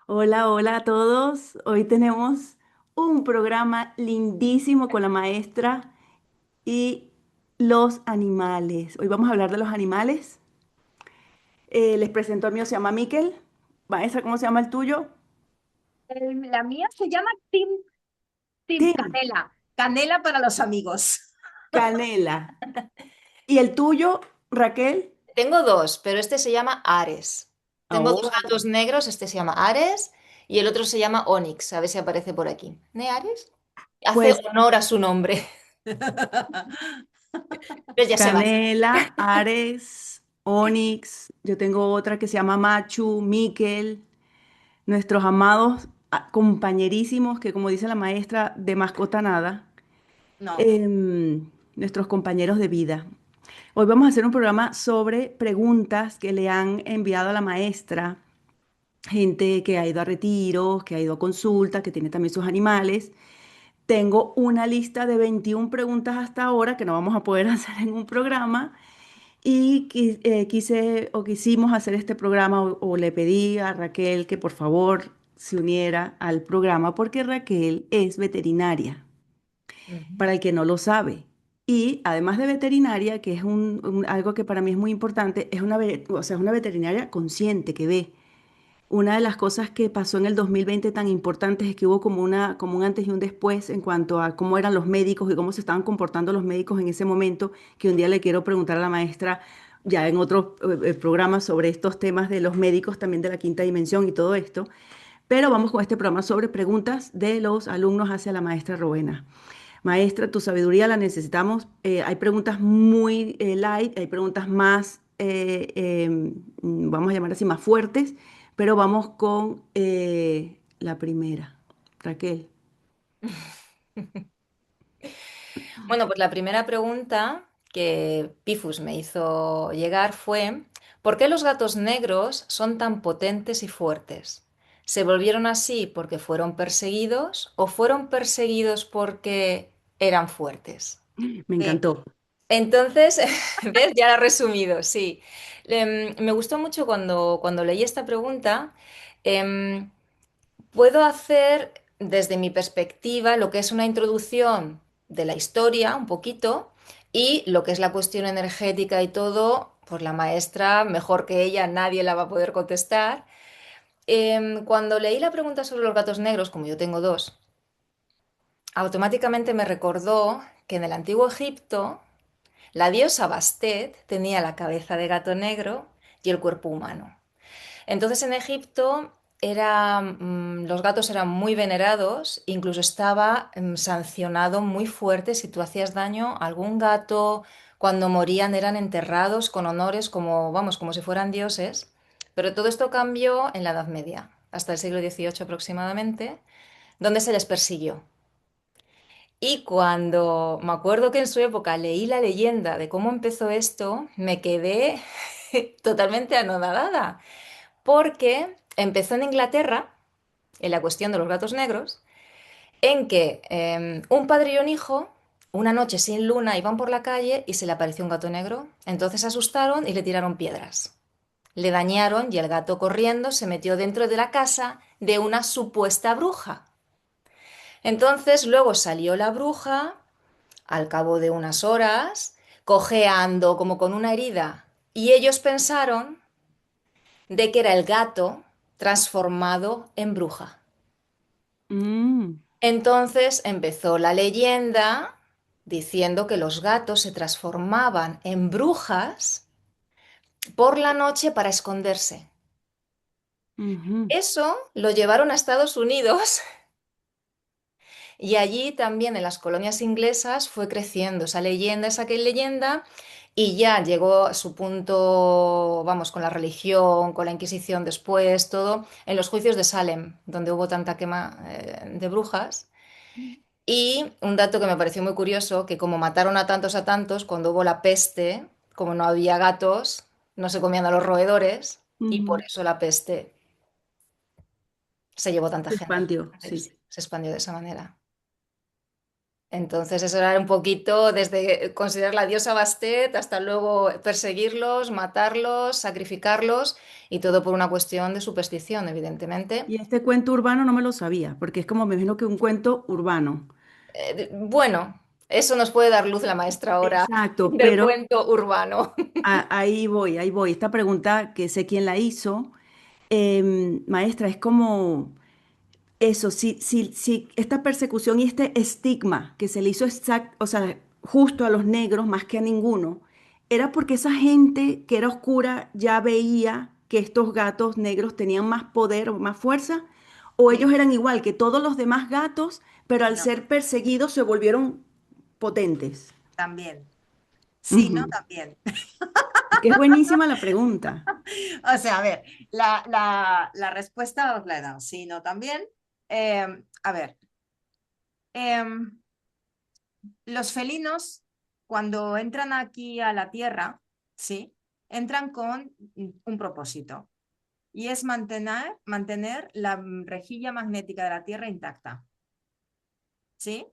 Hola, hola a todos. Hoy tenemos un programa lindísimo con la maestra y los animales. Hoy vamos a hablar de los animales. Les presento al mío, se llama Miquel. Maestra, ¿cómo se llama el tuyo? La mía se llama Tim Tim, Canela. Canela para los amigos. Canela. ¿Y el tuyo, Raquel? Tengo dos, pero este se llama Ares. Tengo dos Oh, gatos negros, este se llama Ares y el otro se llama Onyx. A ver si aparece por aquí. ¿Ne Ares? Hace pues honor a su nombre. Pero ya se va. Canela, Ares, Onix. Yo tengo otra que se llama Machu, Miquel. Nuestros amados compañerísimos, que como dice la maestra, de mascota nada, No. nuestros compañeros de vida. Hoy vamos a hacer un programa sobre preguntas que le han enviado a la maestra, gente que ha ido a retiros, que ha ido a consulta, que tiene también sus animales. Tengo una lista de 21 preguntas hasta ahora que no vamos a poder hacer en un programa. Y quise o quisimos hacer este programa o le pedí a Raquel que por favor se uniera al programa porque Raquel es veterinaria, Ujú. para el que no lo sabe. Y además de veterinaria, que es algo que para mí es muy importante, es o sea, es una veterinaria consciente que ve. Una de las cosas que pasó en el 2020 tan importantes es que hubo como un antes y un después en cuanto a cómo eran los médicos y cómo se estaban comportando los médicos en ese momento, que un día le quiero preguntar a la maestra ya en otros programas sobre estos temas de los médicos también de la quinta dimensión y todo esto. Pero vamos con este programa sobre preguntas de los alumnos hacia la maestra Rowena. Maestra, tu sabiduría la necesitamos. Hay preguntas muy light, hay preguntas más, vamos a llamar así, más fuertes, pero vamos con la primera. Raquel. Bueno, pues la primera pregunta que Pifus me hizo llegar fue, ¿por qué los gatos negros son tan potentes y fuertes? ¿Se volvieron así porque fueron perseguidos o fueron perseguidos porque eran fuertes? Me Sí. encantó. Entonces, ¿ves? Ya lo he resumido, sí. Me gustó mucho cuando leí esta pregunta. Em, Puedo hacer desde mi perspectiva lo que es una introducción de la historia, un poquito, y lo que es la cuestión energética y todo, pues la maestra, mejor que ella, nadie la va a poder contestar. Cuando leí la pregunta sobre los gatos negros, como yo tengo dos, automáticamente me recordó que en el antiguo Egipto la diosa Bastet tenía la cabeza de gato negro y el cuerpo humano. Entonces en Egipto los gatos eran muy venerados, incluso estaba sancionado muy fuerte si tú hacías daño a algún gato, cuando morían eran enterrados con honores como, vamos, como si fueran dioses. Pero todo esto cambió en la Edad Media, hasta el siglo XVIII aproximadamente, donde se les persiguió. Y cuando me acuerdo que en su época leí la leyenda de cómo empezó esto, me quedé totalmente anodadada, porque empezó en Inglaterra, en la cuestión de los gatos negros, en que un padre y un hijo, una noche sin luna, iban por la calle y se le apareció un gato negro. Entonces se asustaron y le tiraron piedras. Le dañaron y el gato corriendo se metió dentro de la casa de una supuesta bruja. Entonces luego salió la bruja al cabo de unas horas, cojeando como con una herida, y ellos pensaron de que era el gato transformado en bruja. Mm, Entonces empezó la leyenda diciendo que los gatos se transformaban en brujas por la noche para esconderse. ujú. Eso lo llevaron a Estados Unidos y allí también en las colonias inglesas fue creciendo esa leyenda, y ya llegó a su punto, vamos, con la religión, con la Inquisición después, todo, en los juicios de Salem, donde hubo tanta quema de brujas. Y un dato que me pareció muy curioso, que como mataron a tantos, cuando hubo la peste, como no había gatos, no se comían a los roedores, y por Ujú. eso la peste se llevó tanta Se gente. expandió, sí. Se expandió de esa manera. Entonces eso era un poquito desde considerar la diosa Bastet hasta luego perseguirlos, matarlos, sacrificarlos y todo por una cuestión de superstición, evidentemente. Y este cuento urbano no me lo sabía, porque es como me imagino que un cuento urbano. Bueno, eso nos puede dar luz la maestra ahora Exacto, del pero cuento urbano. ahí voy, ahí voy. Esta pregunta que sé quién la hizo, maestra, es como eso, si esta persecución y este estigma que se le hizo o sea, justo a los negros más que a ninguno, era porque esa gente que era oscura ya veía que estos gatos negros tenían más poder o más fuerza, o ellos Sí, eran igual que todos los demás gatos, pero al no, ser perseguidos se volvieron potentes. también. Sí, no, Ujú. también. Es que es buenísima la pregunta. O sea, a ver, la respuesta os la he dado. Sí, no, también. A ver, em, los felinos, cuando entran aquí a la Tierra, ¿sí? Entran con un propósito y es mantener la rejilla magnética de la Tierra intacta, ¿sí?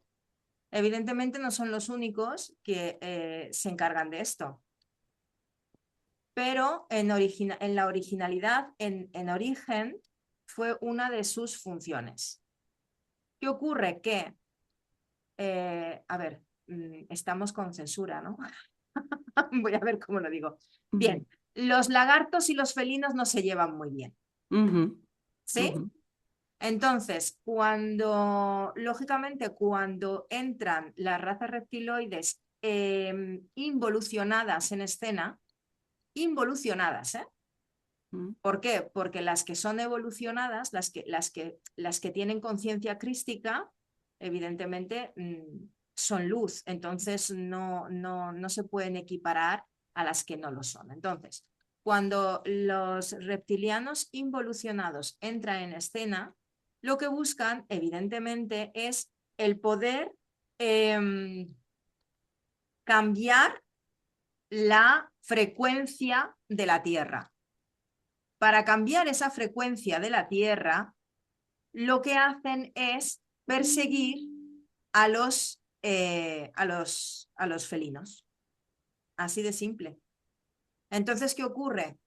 Evidentemente no son los únicos que se encargan de esto, pero en la originalidad, en origen, fue una de sus funciones. ¿Qué ocurre? Que, a ver, estamos con censura, ¿no? Voy a ver cómo lo digo. Ujú, Bien, los lagartos y los felinos no se llevan muy bien, ujú, ¿sí? ujú, Entonces, lógicamente, cuando entran las razas reptiloides involucionadas en escena, involucionadas, ¿eh? ujú, ¿Por qué? Porque las que son evolucionadas, las que tienen conciencia crística, evidentemente son luz, entonces no se pueden equiparar a las que no lo son. Entonces, cuando los reptilianos involucionados entran en escena, lo que buscan, evidentemente, es el poder eh, cambiar la frecuencia de la Tierra. Para cambiar esa frecuencia de la Tierra, lo que hacen es perseguir a los felinos. Así de simple. Entonces, ¿qué ocurre?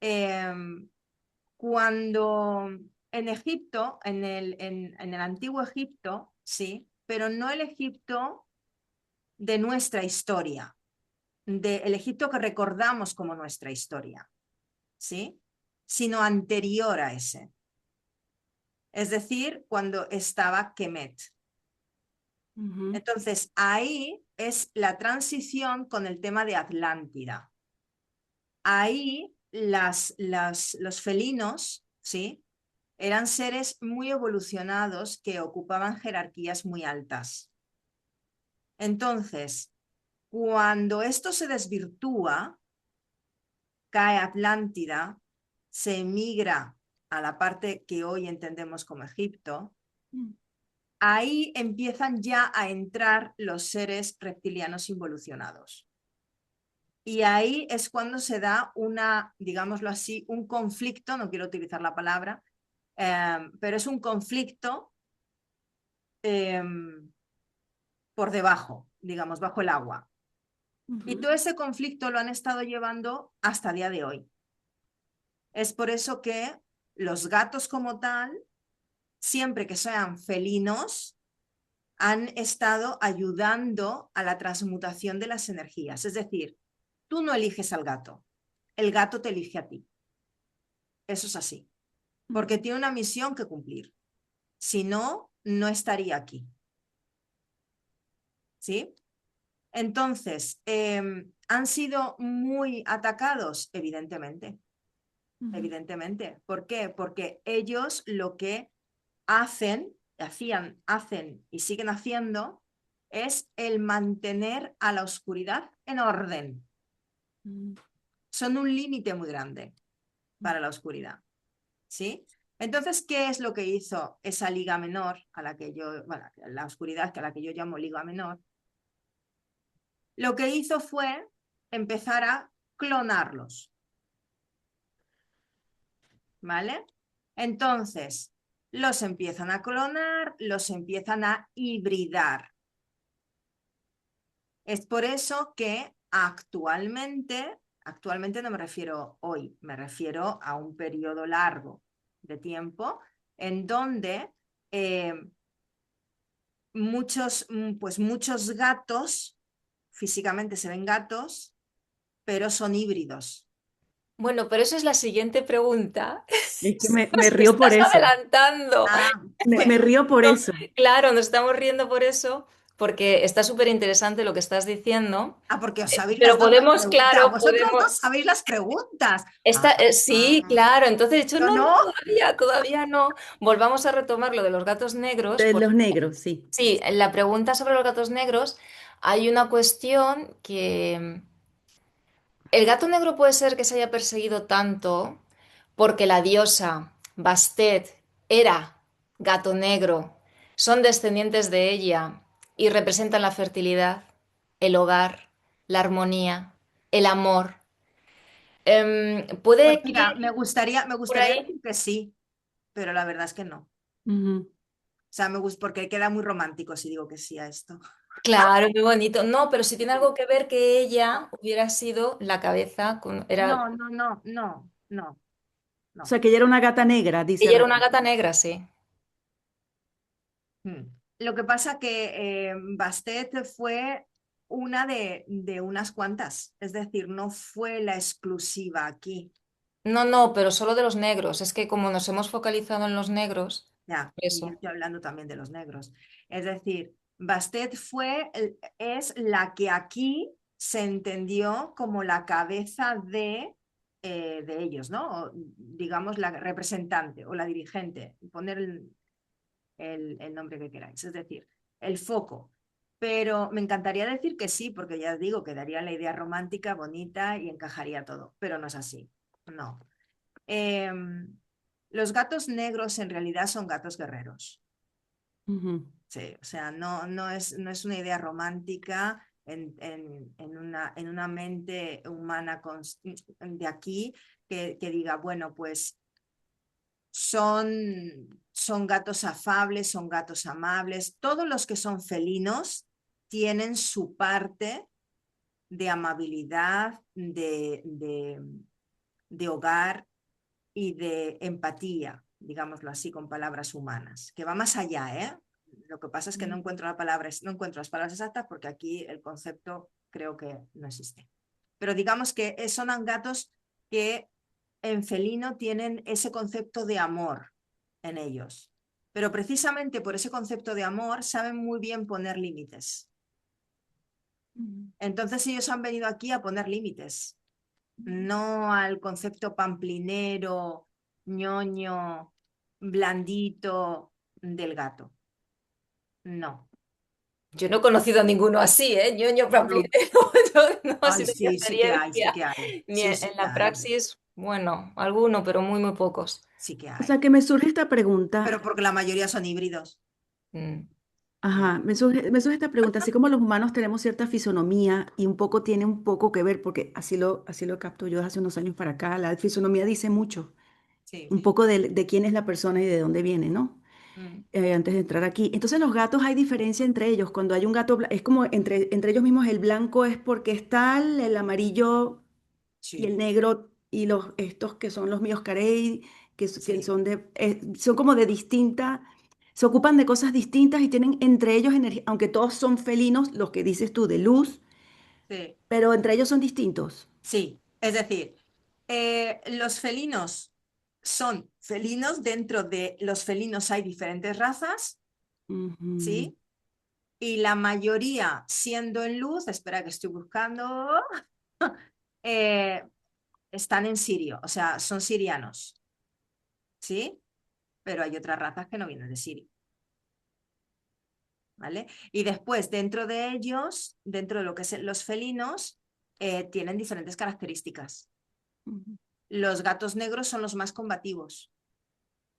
Eh, cuando en Egipto, en el antiguo Egipto, sí, pero no el Egipto de nuestra historia, el Egipto que recordamos como nuestra historia, ¿sí? Sino anterior a ese. Es decir, cuando estaba Kemet. ujú, Entonces, ahí es la transición con el tema de Atlántida. Ahí los felinos, ¿sí? Eran seres muy evolucionados que ocupaban jerarquías muy altas. Entonces, cuando esto se desvirtúa, cae Atlántida, se emigra a la parte que hoy entendemos como Egipto. ujú, Ahí empiezan ya a entrar los seres reptilianos involucionados. Y ahí es cuando se da digámoslo así, un conflicto, no quiero utilizar la palabra, pero es un conflicto eh, por debajo, digamos, bajo el agua. Y ujú. todo ese conflicto lo han estado llevando hasta el día de hoy. Es por eso que los gatos como tal, siempre que sean felinos, han estado ayudando a la transmutación de las energías. Es decir, tú no eliges al gato, el gato te elige a ti. Eso es así, porque tiene una misión que cumplir. Si no, no estaría aquí. ¿Sí? Entonces, ¿han sido muy atacados? Evidentemente, Ujú, evidentemente. ¿Por qué? Porque ellos lo que hacen y siguen haciendo es el mantener a la oscuridad en orden. ujú, Son un límite muy grande para la oscuridad, ¿sí? Entonces, ¿qué es lo que hizo esa liga menor a la que yo, bueno, la oscuridad a la que yo llamo liga menor? Lo que hizo fue empezar a clonarlos, ¿vale? Entonces, los empiezan a clonar, los empiezan a hibridar. Es por eso que actualmente no me refiero hoy, me refiero a un periodo largo de tiempo en donde muchos gatos, físicamente se ven gatos, pero son híbridos. Bueno, pero esa es la siguiente pregunta. Es que me Nos río por estás eso. adelantando. Ah, Me bueno, río por No, eso. claro, nos estamos riendo por eso, porque está súper interesante lo que estás diciendo. porque os sabéis Pero las dos las podemos, preguntas. claro, Vosotras podemos. dos sabéis las preguntas. Sí, claro. Entonces, de hecho, Yo no, no, no. todavía no. Volvamos a retomar lo de los gatos negros, De porque los negros, sí. sí, en la pregunta sobre los gatos negros hay una cuestión que el gato negro puede ser que se haya perseguido tanto porque la diosa Bastet era gato negro, son descendientes de ella y representan la fertilidad, el hogar, la armonía, el amor. Pues Puede que mira, me por gustaría ahí. decir que sí, pero la verdad es que no. Ujú. O sea, me gusta porque queda muy romántico si digo que sí a esto. Claro, muy bonito. No, pero si tiene algo que ver que ella hubiera sido la cabeza, No, no, no, no, no, O no. sea, que ella era una gata negra, dice ella era una Raquel. gata negra, sí. Mm. Lo que pasa que Bastet fue una de unas cuantas, es decir, no fue la exclusiva aquí. No, no, pero solo de los negros. Es que como nos hemos focalizado en los negros, Ya, y yo eso. estoy hablando también de los negros. Es decir, Bastet es la que aquí se entendió como la cabeza de ellos, ¿no? O, digamos, la representante o la dirigente, poner el nombre que queráis, es decir, el foco. Pero me encantaría decir que sí, porque ya os digo que daría la idea romántica, bonita y encajaría todo, pero no es así. No. Los gatos negros en realidad son gatos guerreros. Ujú. Sí, o sea, no es una idea romántica en una mente humana de aquí que diga, bueno, pues son gatos afables, son gatos amables. Todos los que son felinos tienen su parte de amabilidad, de hogar y de empatía, digámoslo así, con palabras humanas, que va más allá, ¿eh? Lo que pasa es que no encuentro no encuentro las palabras exactas porque aquí el concepto creo que no existe. Pero digamos que son gatos que en felino tienen ese concepto de amor en ellos. Pero precisamente por ese concepto de amor saben muy bien poner límites. Entonces ellos han venido aquí a poner límites, no al concepto pamplinero, ñoño, blandito del gato. No, Yo no he conocido a ninguno así, ¿eh? Ñoño no. pamplinero. Yo no ha Ay, sido mi sí, sí que hay, sí experiencia. que hay. Ni Sí, en sí que la hay. praxis, bueno, alguno, pero muy, muy pocos. Sí que O sea, hay. que me surge esta pregunta. Pero porque la mayoría son híbridos. Mm. Mm. Ajá, me surge esta pregunta. Así como los humanos tenemos cierta fisonomía y un poco tiene un poco que ver, porque así lo capto yo hace unos años para acá, la fisonomía dice mucho, Sí. un poco de quién es la persona y de dónde viene, ¿no? Mm. Antes de entrar aquí. Entonces los gatos hay diferencia entre ellos. Cuando hay un gato, es como entre ellos mismos el blanco es porque es tal, el amarillo y el Sí, negro y los estos que son los míos carey, que sí, son como de distinta, se ocupan de cosas distintas y tienen entre ellos energía, aunque todos son felinos, los que dices tú de luz, sí, pero entre ellos son distintos. sí. Es decir, los felinos son felinos. Dentro de los felinos hay diferentes razas, Ujú. ¿sí? Y la mayoría siendo en luz, espera que estoy buscando, eh, están en sirio, o sea, son sirianos, ¿sí? Pero hay otras razas que no vienen de Siria, ¿vale? Y después, dentro de ellos, dentro de lo que es los felinos, tienen diferentes características. Ujú. Los gatos negros son los más combativos.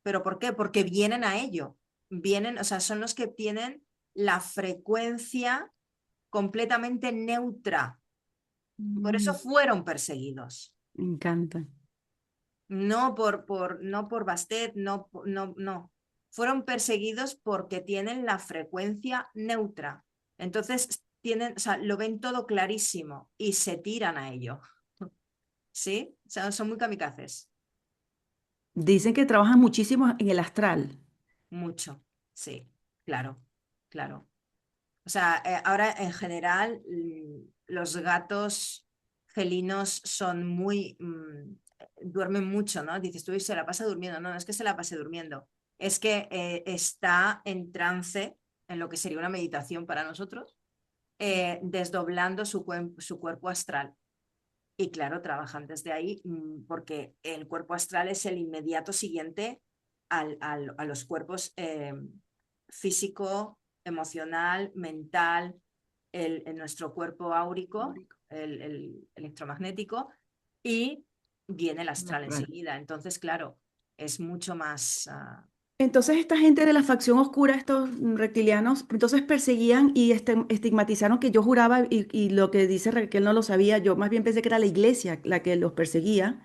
¿Pero por qué? Porque vienen a ello. Vienen, o sea, son los que tienen la frecuencia completamente neutra. Por eso Mm, fueron perseguidos. me encanta. No por Bastet, no. Fueron perseguidos porque tienen la frecuencia neutra. Entonces, tienen, o sea, lo ven todo clarísimo y se tiran a ello. ¿Sí? O sea, son muy kamikazes. Dicen que trabajan muchísimo en el astral. Mucho. Sí, claro, claro. O sea, ahora en general los gatos felinos son muy, duermen mucho, ¿no? Dices tú, "Y se la pasa durmiendo". No, no es que se la pase durmiendo, es que está en trance, en lo que sería una meditación para nosotros, desdoblando su cuerpo astral. Y claro, trabajan desde ahí porque el cuerpo astral es el inmediato siguiente a los cuerpos físico, emocional, mental, nuestro cuerpo áurico, el electromagnético, y viene el El astral astral. enseguida. Entonces, claro, es mucho más... Entonces esta gente de la facción oscura, estos reptilianos, entonces perseguían y estigmatizaron que yo juraba, y lo que dice Raquel no lo sabía, yo más bien pensé que era la iglesia la que los perseguía,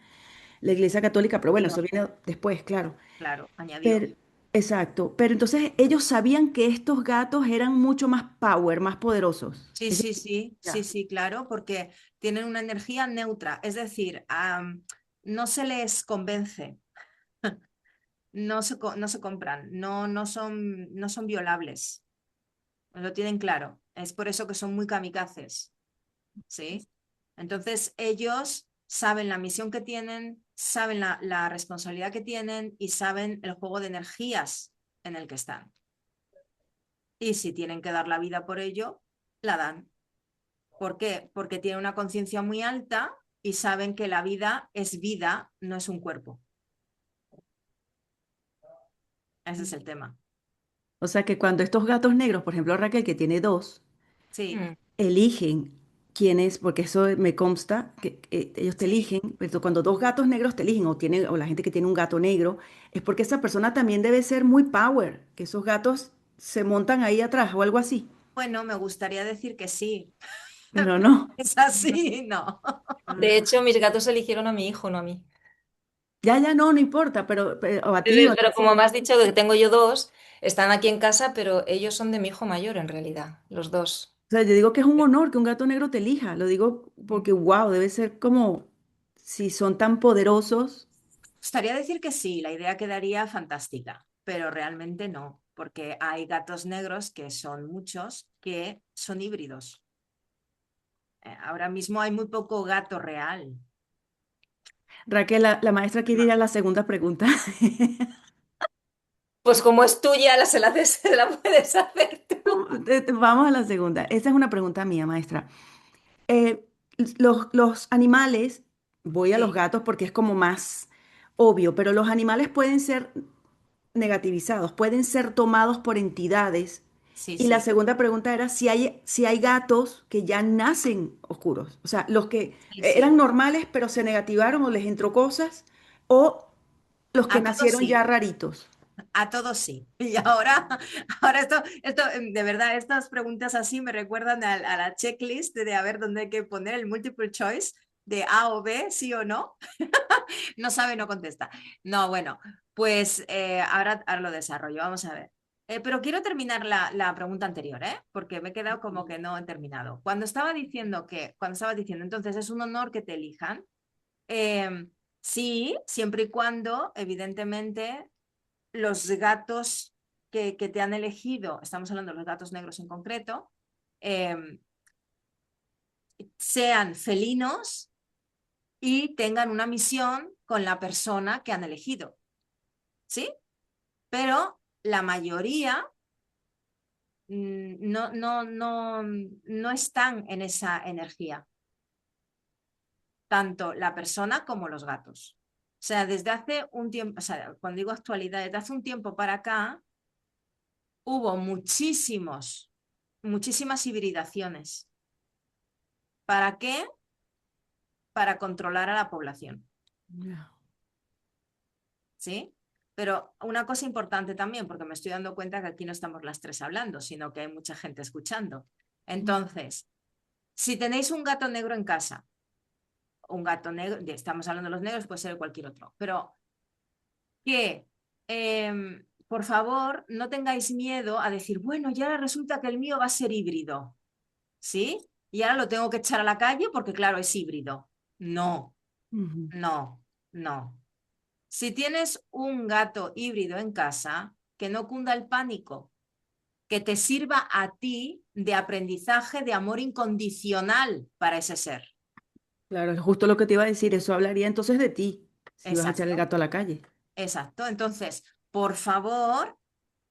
la iglesia católica, pero y bueno, no, eso viene después, claro. claro, añadió. Pero, exacto, pero entonces ellos sabían que estos gatos eran mucho más power, más poderosos. Sí, Es sí, decir, sí, sí, ya. sí, claro, porque tienen una energía neutra, es decir, no se les convence, no se compran, no son violables, lo tienen claro. Es por eso que son muy kamikazes, ¿sí? Entonces ellos saben la misión que tienen, saben la responsabilidad que tienen y saben el juego de energías en el que están. Y si tienen que dar la vida por ello, la dan. ¿Por qué? Porque tienen una conciencia muy alta y saben que la vida, no es un cuerpo. Ese es el tema. O sea que cuando estos gatos negros, por ejemplo Raquel que tiene dos, Sí, Mm. eligen quién es, porque eso me consta, que ellos te sí. eligen, pero cuando dos gatos negros te eligen, o la gente que tiene un gato negro, es porque esa persona también debe ser muy power, que esos gatos se montan ahí atrás o algo así. Bueno, me gustaría decir que sí. Pero no. Es así, no. De hecho, mis gatos eligieron a mi hijo, no a mí. Ya, ya no, no importa, pero o a ti o a Pero ti. como me has dicho que tengo yo dos, están aquí en casa, pero ellos son de mi hijo mayor en realidad, los dos. O sea, yo digo que es un honor que un gato negro te elija. Lo digo porque, wow, debe ser como si son tan poderosos. Gustaría decir que sí, la idea quedaría fantástica, pero realmente no, porque hay gatos negros, que son muchos, que son híbridos. Ahora mismo hay muy poco gato real. Raquel, la maestra quiere ir a la segunda pregunta. Pues como es tuya, se la, se la puedes hacer tú. Vamos a la segunda. Esa es una pregunta mía, maestra. Eh, los animales, voy a los Sí, gatos porque es como más obvio, pero los animales pueden ser negativizados, pueden ser tomados por entidades. sí, Y la sí, segunda pregunta era si hay gatos que ya nacen oscuros, o sea, los que sí, eran sí. normales pero se negativaron o les entró cosas, o los que A todos nacieron ya sí. raritos. A todos sí. Y ahora de verdad, estas preguntas así me recuerdan a la checklist de a ver dónde hay que poner el multiple choice de A o B, sí o no. No sabe, no contesta. No, bueno, pues ahora lo desarrollo. Vamos a ver. Pero quiero terminar la pregunta anterior, ¿eh? Porque me he quedado como que no he terminado. Cuando estaba diciendo, entonces es un honor que te elijan. Sí, siempre y cuando, evidentemente, los gatos que te han elegido, estamos hablando de los gatos negros en concreto, eh, sean felinos y tengan una misión con la persona que han elegido, ¿sí? Pero la mayoría no están en esa energía, tanto la persona como los gatos. O sea, desde hace un tiempo, o sea, cuando digo actualidad, desde hace un tiempo para acá, hubo muchísimas hibridaciones. ¿Para qué? Para controlar a la población, Ya. ¿sí? Pero una cosa importante también, porque me estoy dando cuenta que aquí no estamos las tres hablando, sino que hay mucha gente escuchando. Entonces, si tenéis un gato negro en casa, un gato negro, estamos hablando de los negros, puede ser cualquier otro, pero que, por favor, no tengáis miedo a decir, bueno, ya resulta que el mío va a ser híbrido, ¿sí? Y ahora lo tengo que echar a la calle porque, claro, es híbrido. No, Ujú. no, no. Si tienes un gato híbrido en casa, que no cunda el pánico, que te sirva a ti de aprendizaje de amor incondicional para ese ser. Claro, es justo lo que te iba a decir. Eso hablaría entonces de ti, si vas a echar el Exacto, gato a la calle. exacto. Entonces, por favor,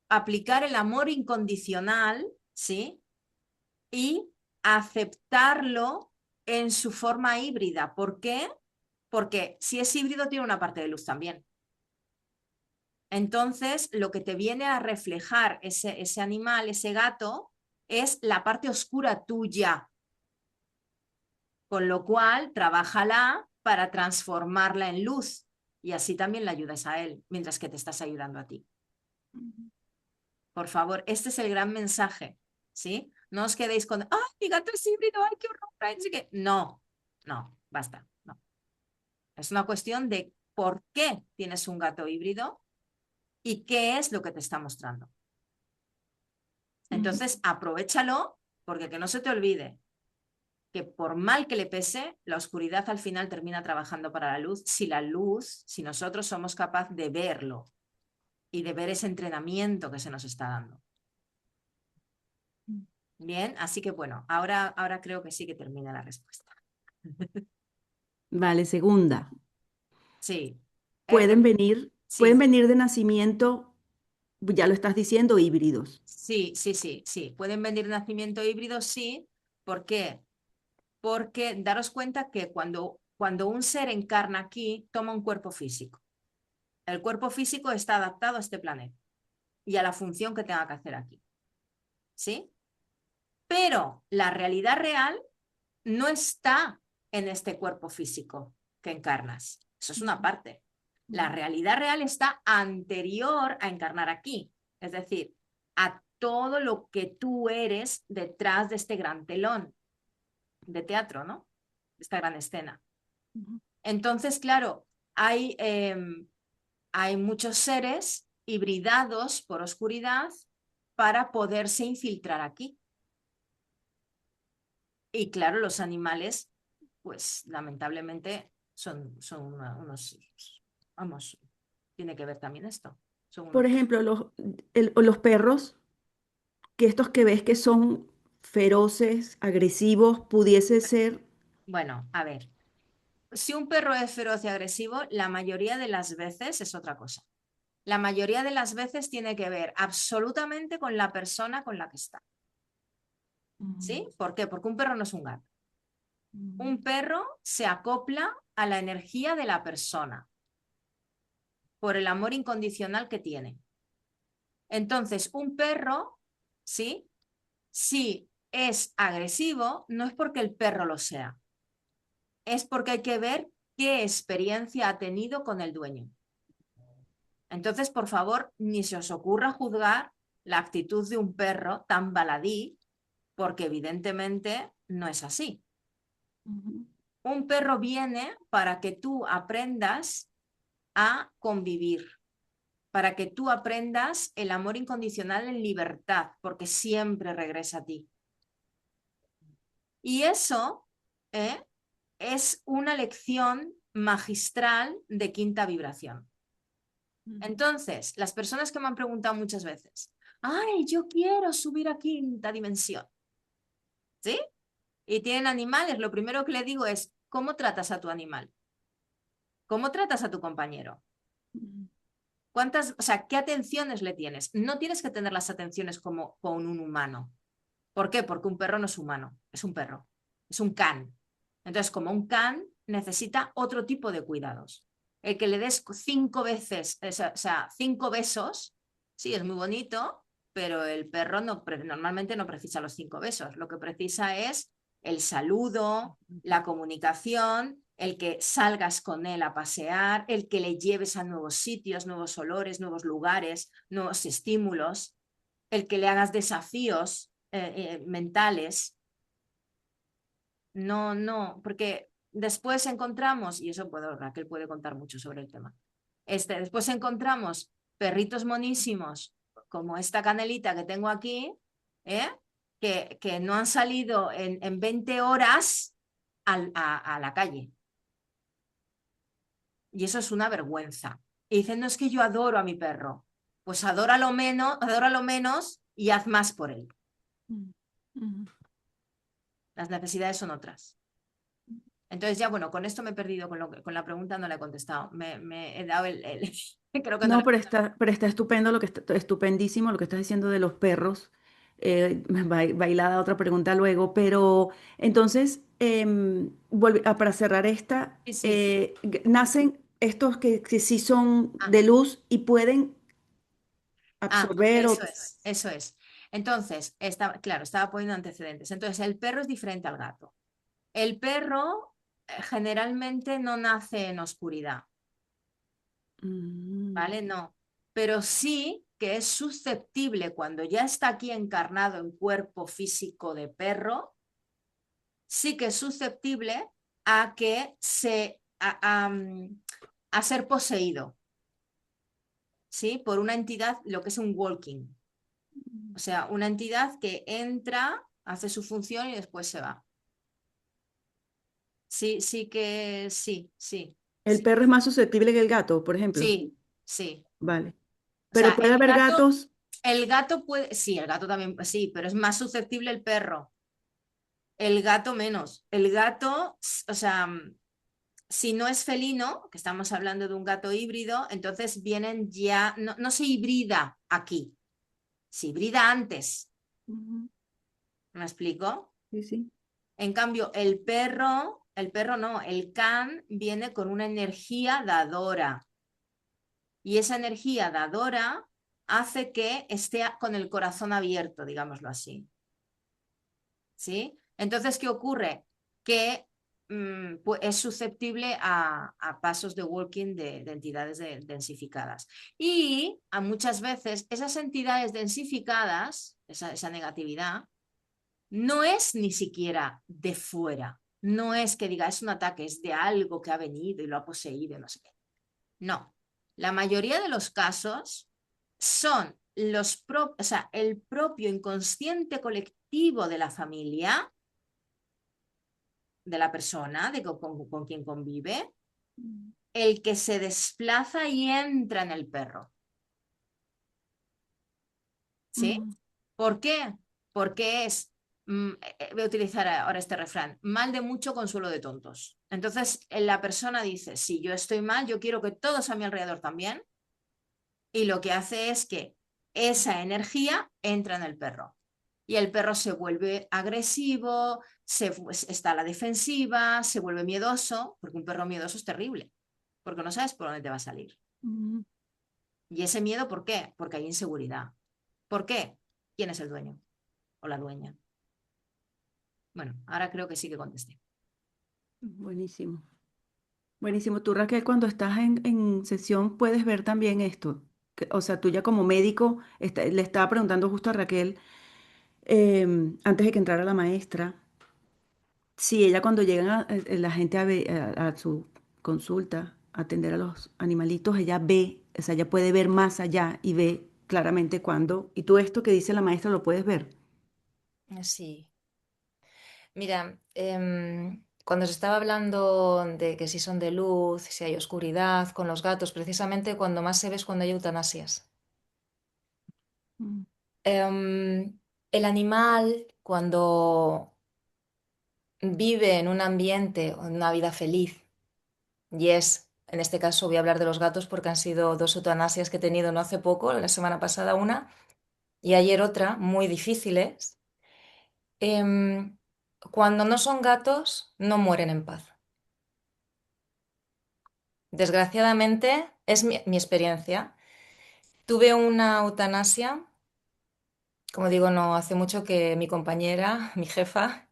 aplicar el amor incondicional, ¿sí? Y aceptarlo en su forma híbrida. ¿Por qué? Porque si es híbrido tiene una parte de luz también. Entonces, lo que te viene a reflejar ese animal, ese gato, es la parte oscura tuya. Con lo cual, trabájala para transformarla en luz y así también le ayudas a él, mientras que te estás ayudando a ti. Por favor, este es el gran mensaje, ¿sí? No os quedéis con, ¡ay, mi gato es híbrido! ¡Ay, qué horror! Ay, no sé qué". No, no, basta. No. Es una cuestión de por qué tienes un gato híbrido y qué es lo que te está mostrando. Ujú. Entonces, aprovéchalo porque que no se te olvide que por mal que le pese, la oscuridad al final termina trabajando para la luz, si nosotros somos capaces de verlo y de ver ese entrenamiento que se nos está dando. Bien, así que bueno, ahora creo que sí que termina la respuesta. Vale, segunda. Sí, eh, Pueden em, venir, pueden sí, venir de nacimiento, ya lo estás diciendo, híbridos. sí. Pueden venir de nacimiento híbrido, sí. ¿Por qué? Porque daros cuenta que cuando un ser encarna aquí, toma un cuerpo físico. El cuerpo físico está adaptado a este planeta y a la función que tenga que hacer aquí. ¿Sí? Pero la realidad real no está en este cuerpo físico que encarnas. Eso es una parte. La realidad real está anterior a encarnar aquí. Es decir, a todo lo que tú eres detrás de este gran telón de teatro, ¿no? Esta gran escena. Ujú. Entonces, claro, hay muchos seres hibridados por oscuridad para poderse infiltrar aquí. Y claro, los animales, pues lamentablemente son unos, vamos, tiene que ver también esto. Son Por unos, ejemplo, los perros, que estos que ves que son feroces, agresivos, pudiese ser. bueno, a ver, si un perro es feroz y agresivo, la mayoría de las veces es otra cosa. La mayoría de las veces tiene que ver absolutamente con la persona con la que está. ¿Sí? ¿Por qué? Porque un perro no es un gato. Un perro se acopla a la energía de la persona por el amor incondicional que tiene. Entonces, un perro, ¿sí? Si es agresivo, no es porque el perro lo sea, es porque hay que ver qué experiencia ha tenido con el dueño. Entonces, por favor, ni se os ocurra juzgar la actitud de un perro tan baladí, porque evidentemente no es así. Ujú. Un perro viene para que tú aprendas a convivir, para que tú aprendas el amor incondicional en libertad, porque siempre regresa a ti. Y eso ¿eh? es una lección magistral de quinta vibración. Entonces, las personas que me han preguntado muchas veces, ay, yo quiero subir a quinta dimensión, ¿sí? Y tienen animales, lo primero que le digo es, ¿cómo tratas a tu animal? ¿Cómo tratas a tu compañero? ¿Cuántas, o sea, qué atenciones le tienes? No tienes que tener las atenciones como con un humano. ¿Por qué? Porque un perro no es humano, es un perro, es un can. Entonces, como un can, necesita otro tipo de cuidados. El que le des 5 veces, o sea, 5 besos, sí, es muy bonito, pero el perro normalmente no precisa los 5 besos. Lo que precisa es el saludo, la comunicación, el que salgas con él a pasear, el que le lleves a nuevos sitios, nuevos olores, nuevos lugares, nuevos estímulos, el que le hagas desafíos mentales. No, no, porque después encontramos, y eso Raquel puede contar mucho sobre el tema, después encontramos perritos monísimos, como esta canelita que tengo aquí, ¿eh? que no han salido en 20 horas a la calle. Y eso es una vergüenza. Y dicen, no, es que yo adoro a mi perro. Pues adóralo menos y haz más por él. Mm, mm. Las necesidades son otras. Entonces ya, bueno, con esto me he perdido, con la pregunta no la he contestado. Me he dado creo que no No, la... pero está estupendo estupendísimo lo que estás diciendo de los perros. Bailada otra pregunta luego, pero entonces, para cerrar esta, Sí, sí. nacen estos que sí son Ah, de luz y pueden absorber o... eso es, eso es. Entonces, claro, estaba poniendo antecedentes. Entonces, el perro es diferente al gato. El perro generalmente no nace en oscuridad, Mm, ¿vale? No. Pero sí que es susceptible cuando ya está aquí encarnado en cuerpo físico de perro, sí que es susceptible a que a ser poseído, ¿sí? Por una entidad, lo que es un walking. O sea, una entidad que entra, hace su función y después se va. Sí, sí que sí, sí, el sí, perro es más susceptible que el gato, por ejemplo. sí, sí. Vale. O Pero sea, puede haber gatos. el gato puede, sí, el gato también, sí, pero es más susceptible el perro. El gato menos. El gato, o sea, si no es felino, que estamos hablando de un gato híbrido, entonces vienen ya, no, no se hibrida aquí, se hibrida antes. Ujú, ¿Me explico? sí, sí. En cambio, el perro no, el can viene con una energía dadora y esa energía dadora hace que esté con el corazón abierto, digámoslo así. ¿Sí? Entonces, ¿qué ocurre? Que pues es susceptible a pasos de walking de entidades densificadas. Y a muchas veces esas entidades densificadas, esa negatividad, no es ni siquiera de fuera. No es que diga, es un ataque, es de algo que ha venido y lo ha poseído, no sé qué. No. La mayoría de los casos son o sea, el propio inconsciente colectivo de la familia, de la persona con quien convive, el que se desplaza y entra en el perro. ¿Sí? Mm, ¿Por qué? Porque voy a utilizar ahora este refrán, mal de mucho, consuelo de tontos. Entonces, la persona dice, si yo estoy mal, yo quiero que todos a mi alrededor también, y lo que hace es que esa energía entra en el perro. Y el perro se vuelve agresivo, está a la defensiva, se vuelve miedoso, porque un perro miedoso es terrible, porque no sabes por dónde te va a salir. mm. Y ese miedo, ¿por qué? Porque hay inseguridad. ¿Por qué? ¿Quién es el dueño o la dueña? Bueno, ahora creo que sí que contesté. Buenísimo. Buenísimo. Tú, Raquel, cuando estás en sesión puedes ver también esto. O sea, tú ya como médico, le estaba preguntando justo a Raquel, antes de que entrara la maestra, si ella cuando llegan la gente a su consulta, a atender a los animalitos, ella ve, o sea, ella puede ver más allá y ve claramente cuando, y tú esto que dice la maestra lo puedes ver. Sí. Mira, cuando se estaba hablando de que si son de luz, si hay oscuridad con los gatos, precisamente cuando más se ve es cuando hay eutanasias. Mm, El animal, cuando vive en un ambiente, en una vida feliz, y es, en este caso voy a hablar de los gatos porque han sido dos eutanasias que he tenido no hace poco, la semana pasada una y ayer otra, muy difíciles. Em, Cuando no son gatos, no mueren en paz. Desgraciadamente, es mi experiencia. Tuve una eutanasia, como digo, no hace mucho que mi compañera, mi jefa,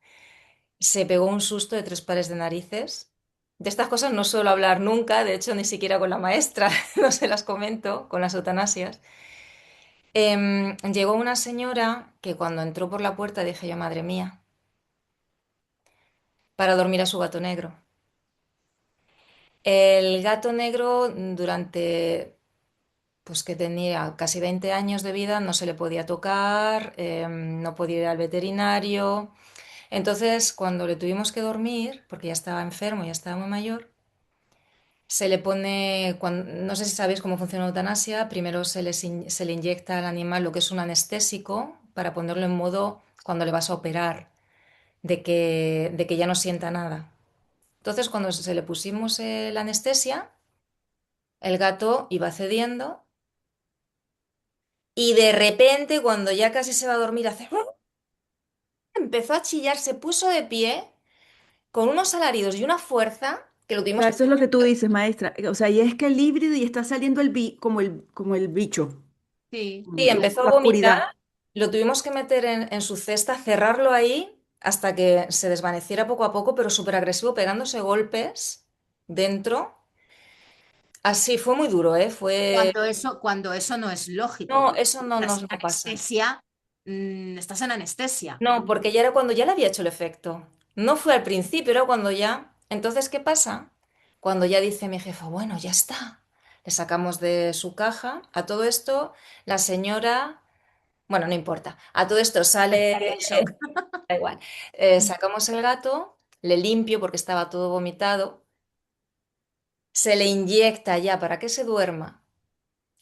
se pegó un susto de tres pares de narices. De estas cosas no suelo hablar nunca, de hecho, ni siquiera con la maestra, no se las comento, con las eutanasias. Llegó una señora que cuando entró por la puerta dije yo, madre mía, para dormir a su gato negro. El gato negro durante pues que tenía casi 20 años de vida, no se le podía tocar, no podía ir al veterinario. Entonces, cuando le tuvimos que dormir, porque ya estaba enfermo, ya estaba muy mayor, se le pone, no sé si sabéis cómo funciona la eutanasia, primero se le inyecta al animal lo que es un anestésico para ponerlo en modo cuando le vas a operar, de que ya no sienta nada. Entonces, cuando se le pusimos la anestesia, el gato iba cediendo y de repente, cuando ya casi se va a dormir, hace... empezó a chillar, se puso de pie con unos alaridos y una fuerza que lo O tuvimos sea, que... eso es lo que tú dices, maestra. O sea, y es que el híbrido y está saliendo como el bicho, Sí, Sí, sí. empezó a la vomitar, oscuridad. lo tuvimos que meter en su cesta, cerrarlo ahí hasta que se desvaneciera poco a poco, pero súper agresivo, pegándose golpes dentro. Así, fue muy duro, ¿eh? Fue... Cuando eso no es lógico, No, porque eso no, estás no, en no pasa. anestesia, estás en anestesia. No, porque ya era cuando ya le había hecho el efecto. No fue al principio, era cuando ya. Entonces, ¿qué pasa? Cuando ya dice mi jefa, bueno, ya está. Le sacamos de su caja. A todo esto, la señora, bueno, no importa. A todo esto sale, Estaría en shock. da igual. Sacamos el gato, le limpio porque estaba todo vomitado. Se le inyecta ya para que se duerma.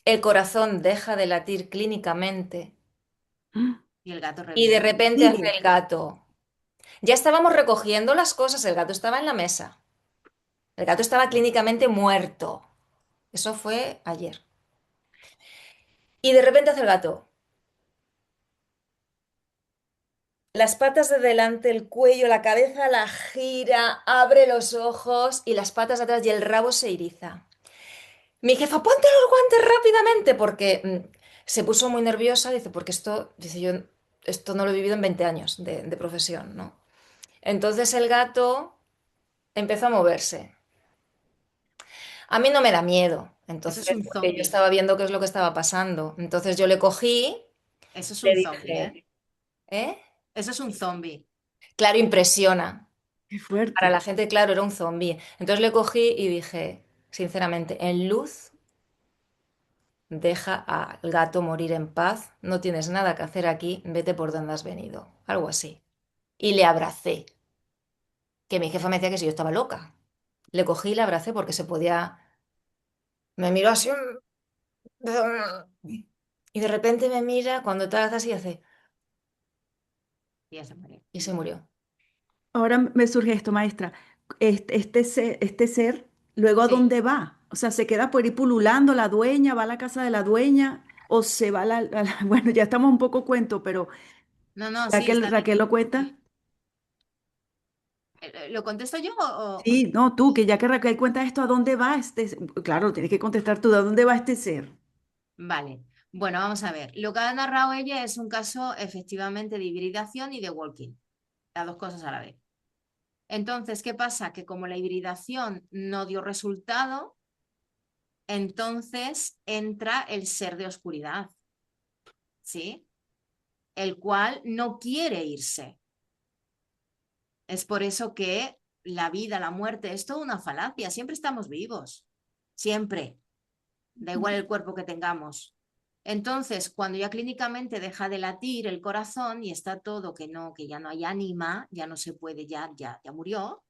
El corazón deja de latir clínicamente Y el gato y de revive. repente hace Vivo. el gato. Ya estábamos recogiendo las cosas, el gato estaba en la mesa. El gato estaba clínicamente muerto. Eso fue ayer. Y de repente hace el gato. Las patas de delante, el cuello, la cabeza la gira, abre los ojos y las patas de atrás y el rabo se eriza. Mi jefa, ponte los guantes rápidamente porque se puso muy nerviosa, dice, porque esto, dice yo, esto no lo he vivido en 20 años de profesión, ¿no? Entonces el gato empezó a moverse. A mí no me da miedo, Eso entonces, es un porque yo zombie. estaba viendo qué es lo que estaba pasando. Entonces yo le cogí, Eso es le un zombie, ¿eh? dije, ¿eh? Eso es un zombie. Claro, impresiona. Qué Para la fuerte. gente, claro, era un zombie. Entonces le cogí y dije, sinceramente, en luz, deja al gato morir en paz, no tienes nada que hacer aquí, vete por donde has venido. Algo así. Y le abracé, que mi jefa me decía que si yo estaba loca. Le cogí y le abracé porque se podía... Me miró así y de repente me mira cuando te hace así, hace... Y ya se murió. Y se murió. Ahora me surge esto, maestra. Este ser, ¿luego a Sí. dónde va? O sea, ¿se queda por ir pululando la dueña, va a la casa de la dueña o se va a Bueno, ya estamos un poco cuento, pero No, no, sí, Raquel, está bien. Raquel lo cuenta. ¿Lo contesto yo o Sí, no, tú, que ya que Raquel cuenta esto, ¿a dónde va Claro, tienes que contestar tú, ¿a dónde va este ser? Vale. Bueno, vamos a ver. Lo que ha narrado ella es un caso efectivamente de hibridación y de walking. Las dos cosas a la vez. Entonces, ¿qué pasa? Que como la hibridación no dio resultado, entonces entra el ser de oscuridad, ¿sí? El cual no quiere irse. Es por eso que la vida, la muerte, es toda una falacia. Siempre estamos vivos. Siempre. Da igual el cuerpo que tengamos. Entonces, cuando ya clínicamente deja de latir el corazón y está todo que no, que ya no hay ánima, ya no se puede, ya murió,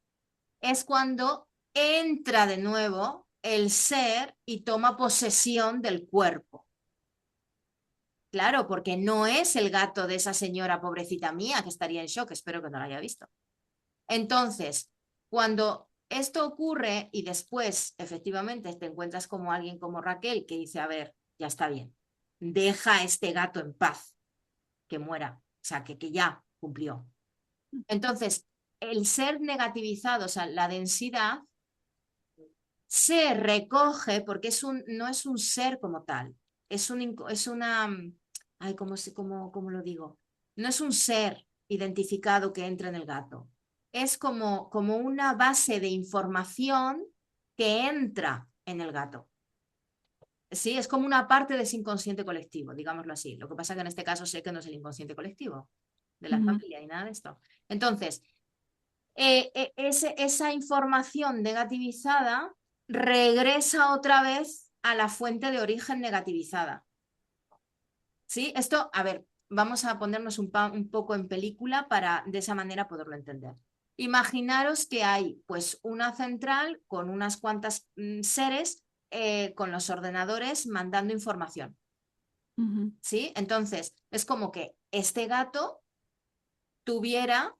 es cuando entra de nuevo el ser y toma posesión del cuerpo. Claro, porque no es el gato de esa señora pobrecita mía que estaría en shock, espero que no lo haya visto. Entonces, cuando esto ocurre y después efectivamente te encuentras como alguien como Raquel que dice, a ver, ya está bien, deja a este gato en paz, que muera, o sea, que ya cumplió. Entonces, el ser negativizado, o sea, la densidad, se recoge porque no es un ser como tal, es una, ay, ¿cómo lo digo? No es un ser identificado que entra en el gato, es como una base de información que entra en el gato. Sí, es como una parte de ese inconsciente colectivo, digámoslo así. Lo que pasa que en este caso sé que no es el inconsciente colectivo de la Ujú. familia y nada de esto. Entonces, esa información negativizada regresa otra vez a la fuente de origen negativizada. ¿Sí? Esto, a ver, vamos a ponernos un poco en película para de esa manera poderlo entender. Imaginaros que hay pues una central con unas cuantas seres con los ordenadores mandando información. Ujú, ¿Sí? Entonces, es como que este gato tuviera,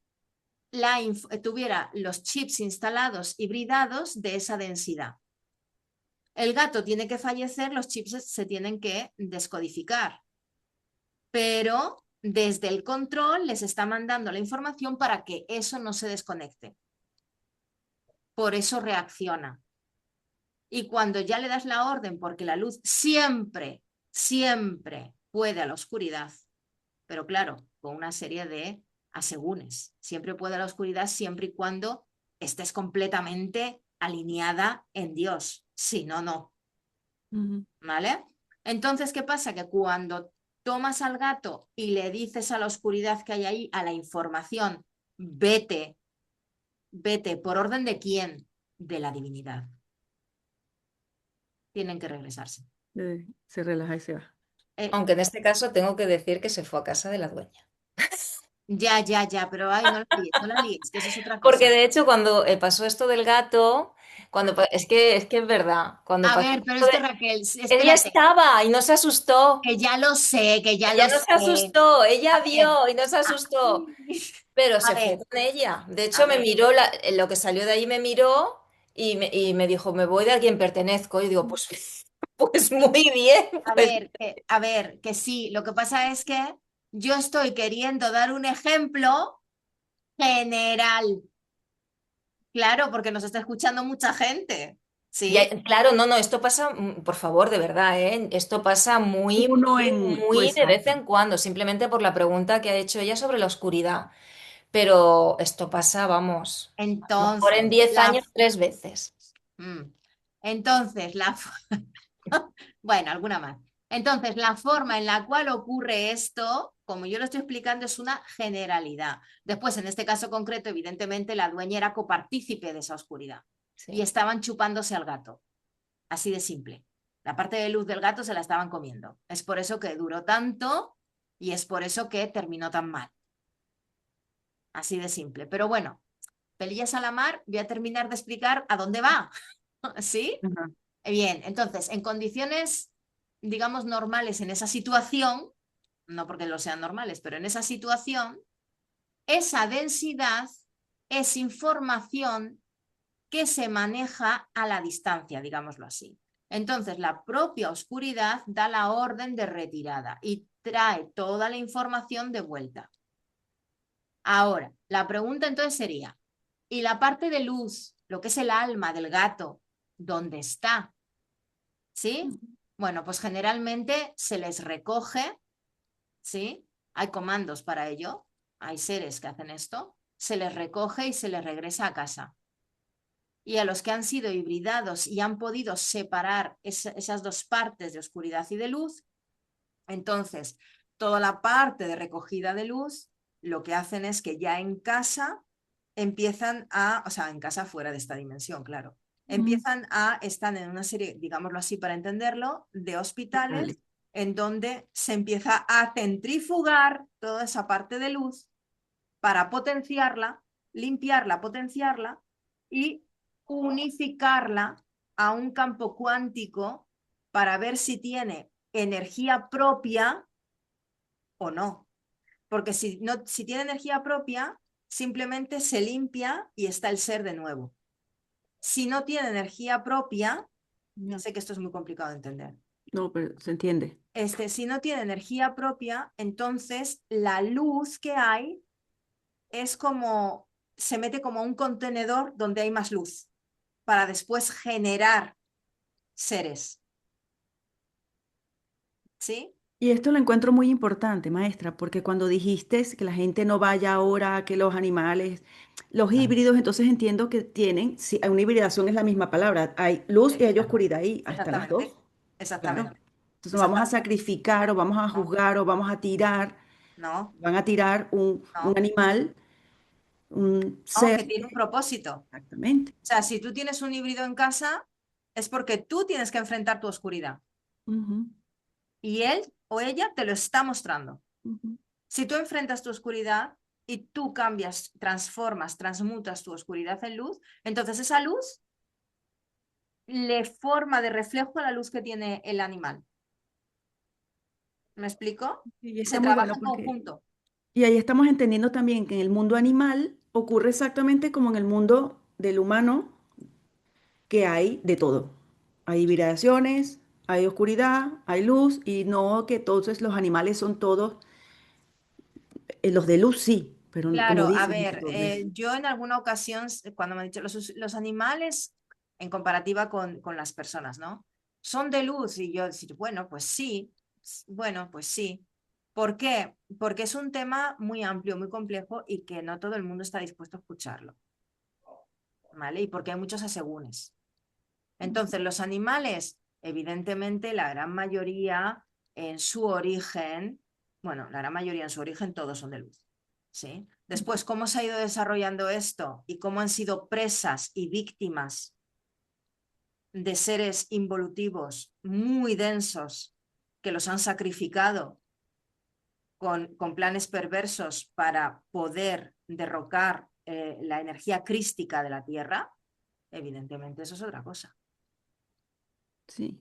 tuviera los chips instalados hibridados de esa densidad. El gato tiene que fallecer, los chips se tienen que descodificar, pero desde el control les está mandando la información para que eso no se desconecte. Por eso reacciona. Y cuando ya le das la orden, porque la luz siempre, siempre puede a la oscuridad, pero claro, con una serie de asegúnes. Siempre puede a la oscuridad siempre y cuando estés completamente alineada en Dios. Si no, no. ujú. ¿Vale? Entonces, ¿qué pasa? Que cuando tomas al gato y le dices a la oscuridad que hay ahí, a la información, vete, vete, ¿por orden de quién? De la divinidad. Tienen que regresarse. Se relaja y se va. Eh, Aunque en este caso tengo que decir que se fue a casa de la dueña. ya, pero ay, no la líes, que eso es otra Porque cosa. de hecho cuando pasó esto del gato, es que es verdad, cuando A pasó ver, pero esto es que de... Raquel, Ella espérate, estaba y no se asustó. que ya lo sé, que ya Ella lo no se sé. asustó, ella A ver, vio y no se asustó, ay, pero a se fue ver, con ella. De a hecho, me ver. miró, lo que salió de ahí me miró y me dijo, me voy de a quien pertenezco. Y digo, pues, pues muy bien, pues A ver, que sí, lo que pasa es que yo estoy queriendo dar un ejemplo general, claro, porque nos está escuchando mucha gente, ya, ¿sí? claro, no, no, esto pasa, por favor, de verdad, ¿eh? Esto pasa muy, Uno muy, en, muy pues, de vez en cuando, simplemente por la pregunta que ha hecho ella sobre la oscuridad. Pero esto pasa, vamos, a lo mejor en Entonces, 10 años 3 veces. mm, entonces, bueno, alguna más. Entonces, la forma en la cual ocurre esto, como yo lo estoy explicando, es una generalidad. Después, en este caso concreto, evidentemente, la dueña era copartícipe de esa oscuridad y Sí. estaban chupándose al gato. Así de simple. La parte de luz del gato se la estaban comiendo. Es por eso que duró tanto y es por eso que terminó tan mal. Así de simple. Pero bueno, pelillas a la mar, voy a terminar de explicar a dónde va. ¿Sí? ajá. Bien, entonces, en condiciones, digamos, normales en esa situación, no porque lo sean normales, pero en esa situación, esa densidad es información que se maneja a la distancia, digámoslo así. Entonces, la propia oscuridad da la orden de retirada y trae toda la información de vuelta. Ahora, la pregunta entonces sería, ¿y la parte de luz, lo que es el alma del gato, dónde está? ¿Sí? Bueno, pues generalmente se les recoge, ¿sí? Hay comandos para ello, hay seres que hacen esto, se les recoge y se les regresa a casa. Y a los que han sido hibridados y han podido separar esas dos partes de oscuridad y de luz, entonces toda la parte de recogida de luz, lo que hacen es que ya en casa empiezan a, o sea, en casa fuera de esta dimensión, claro, Mm, empiezan a estar en una serie, digámoslo así para entenderlo, de dale. hospitales en donde se empieza a centrifugar toda esa parte de luz para potenciarla, limpiarla, potenciarla y unificarla a un campo cuántico para ver si tiene energía propia o no. Porque si, no, si tiene energía propia, simplemente se limpia y está el ser de nuevo. Si no tiene energía propia, ya Ya. sé que esto es muy complicado de entender. No, pero se entiende. Si no tiene energía propia, entonces la luz que hay es como, se mete como un contenedor donde hay más luz para después generar seres. ¿Sí? Y esto lo encuentro muy importante, maestra, porque cuando dijiste que la gente no vaya ahora, que los animales, los híbridos, entonces entiendo que tienen, si hay una hibridación es la misma palabra, hay luz y hay oscuridad y ahí están las dos, Exactamente. claro. Exactamente. Entonces no vamos a Exactamente. sacrificar o vamos a No, juzgar o vamos a tirar, no, van a tirar un no. animal, un No, ser, que tiene un propósito. exactamente. O sea, si tú tienes un híbrido en casa, es porque tú tienes que enfrentar tu oscuridad Ujú, y él o ella te lo está mostrando. ujú. Si tú enfrentas tu oscuridad y tú cambias, transformas, transmutas tu oscuridad en luz, entonces esa luz le forma de reflejo a la luz que tiene el animal. ¿Me explico? Y Se está muy trabaja bueno en porque, conjunto. y ahí estamos entendiendo también que en el mundo animal ocurre exactamente como en el mundo del humano, que hay de todo. Hay vibraciones, hay oscuridad, hay luz, y no que todos los animales son todos, los de luz sí, pero como Claro, a dices, no ver, todo es. yo en alguna ocasión, cuando me han dicho los animales en comparativa con las personas, ¿no? Son de luz y yo decir, bueno, pues sí, bueno, pues sí. ¿Por qué? Porque es un tema muy amplio, muy complejo y que no todo el mundo está dispuesto a escucharlo, ¿vale? Y porque hay muchos asegúnes. Entonces, los animales, evidentemente, la gran mayoría en su origen, bueno, la gran mayoría en su origen todos son de luz, ¿sí? Después, cómo se ha ido desarrollando esto y cómo han sido presas y víctimas de seres involutivos muy densos que los han sacrificado con planes perversos para poder derrocar la energía crística de la Tierra, evidentemente eso es otra cosa. Sí.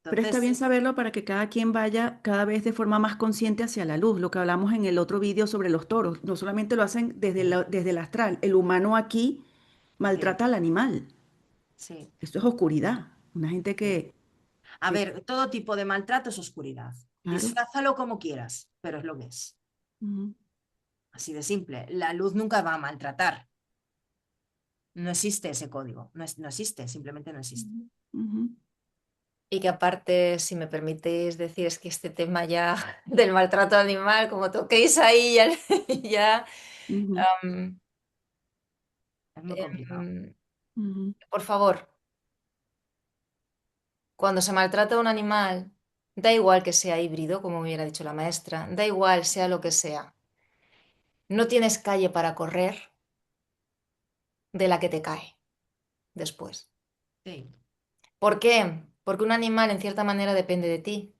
Pero está bien Entonces, saberlo para que cada quien vaya cada vez de forma más consciente hacia la luz, lo que hablamos en el otro vídeo sobre los toros. No solamente lo hacen desde el astral, el humano aquí sí, maltrata al animal. sí, Esto es oscuridad. Una gente sí. A que, ver, todo tipo de maltrato es oscuridad. claro. Disfrázalo como quieras, pero es lo que es. Ujú, Así de simple. La luz nunca va a maltratar. No existe ese código. No, no existe, simplemente no existe. ujú, ujú, Y que aparte, si me permitéis decir, es que este tema ya del maltrato animal, como toquéis ahí, ya, ya, ujú, am, Es muy complicado. ujú. por favor, cuando se maltrata a un animal, da igual que sea híbrido, como me hubiera dicho la maestra, da igual sea lo que sea, no tienes calle para correr de la que te cae después. Sí, ¿Por qué? Porque un animal en cierta manera depende de ti.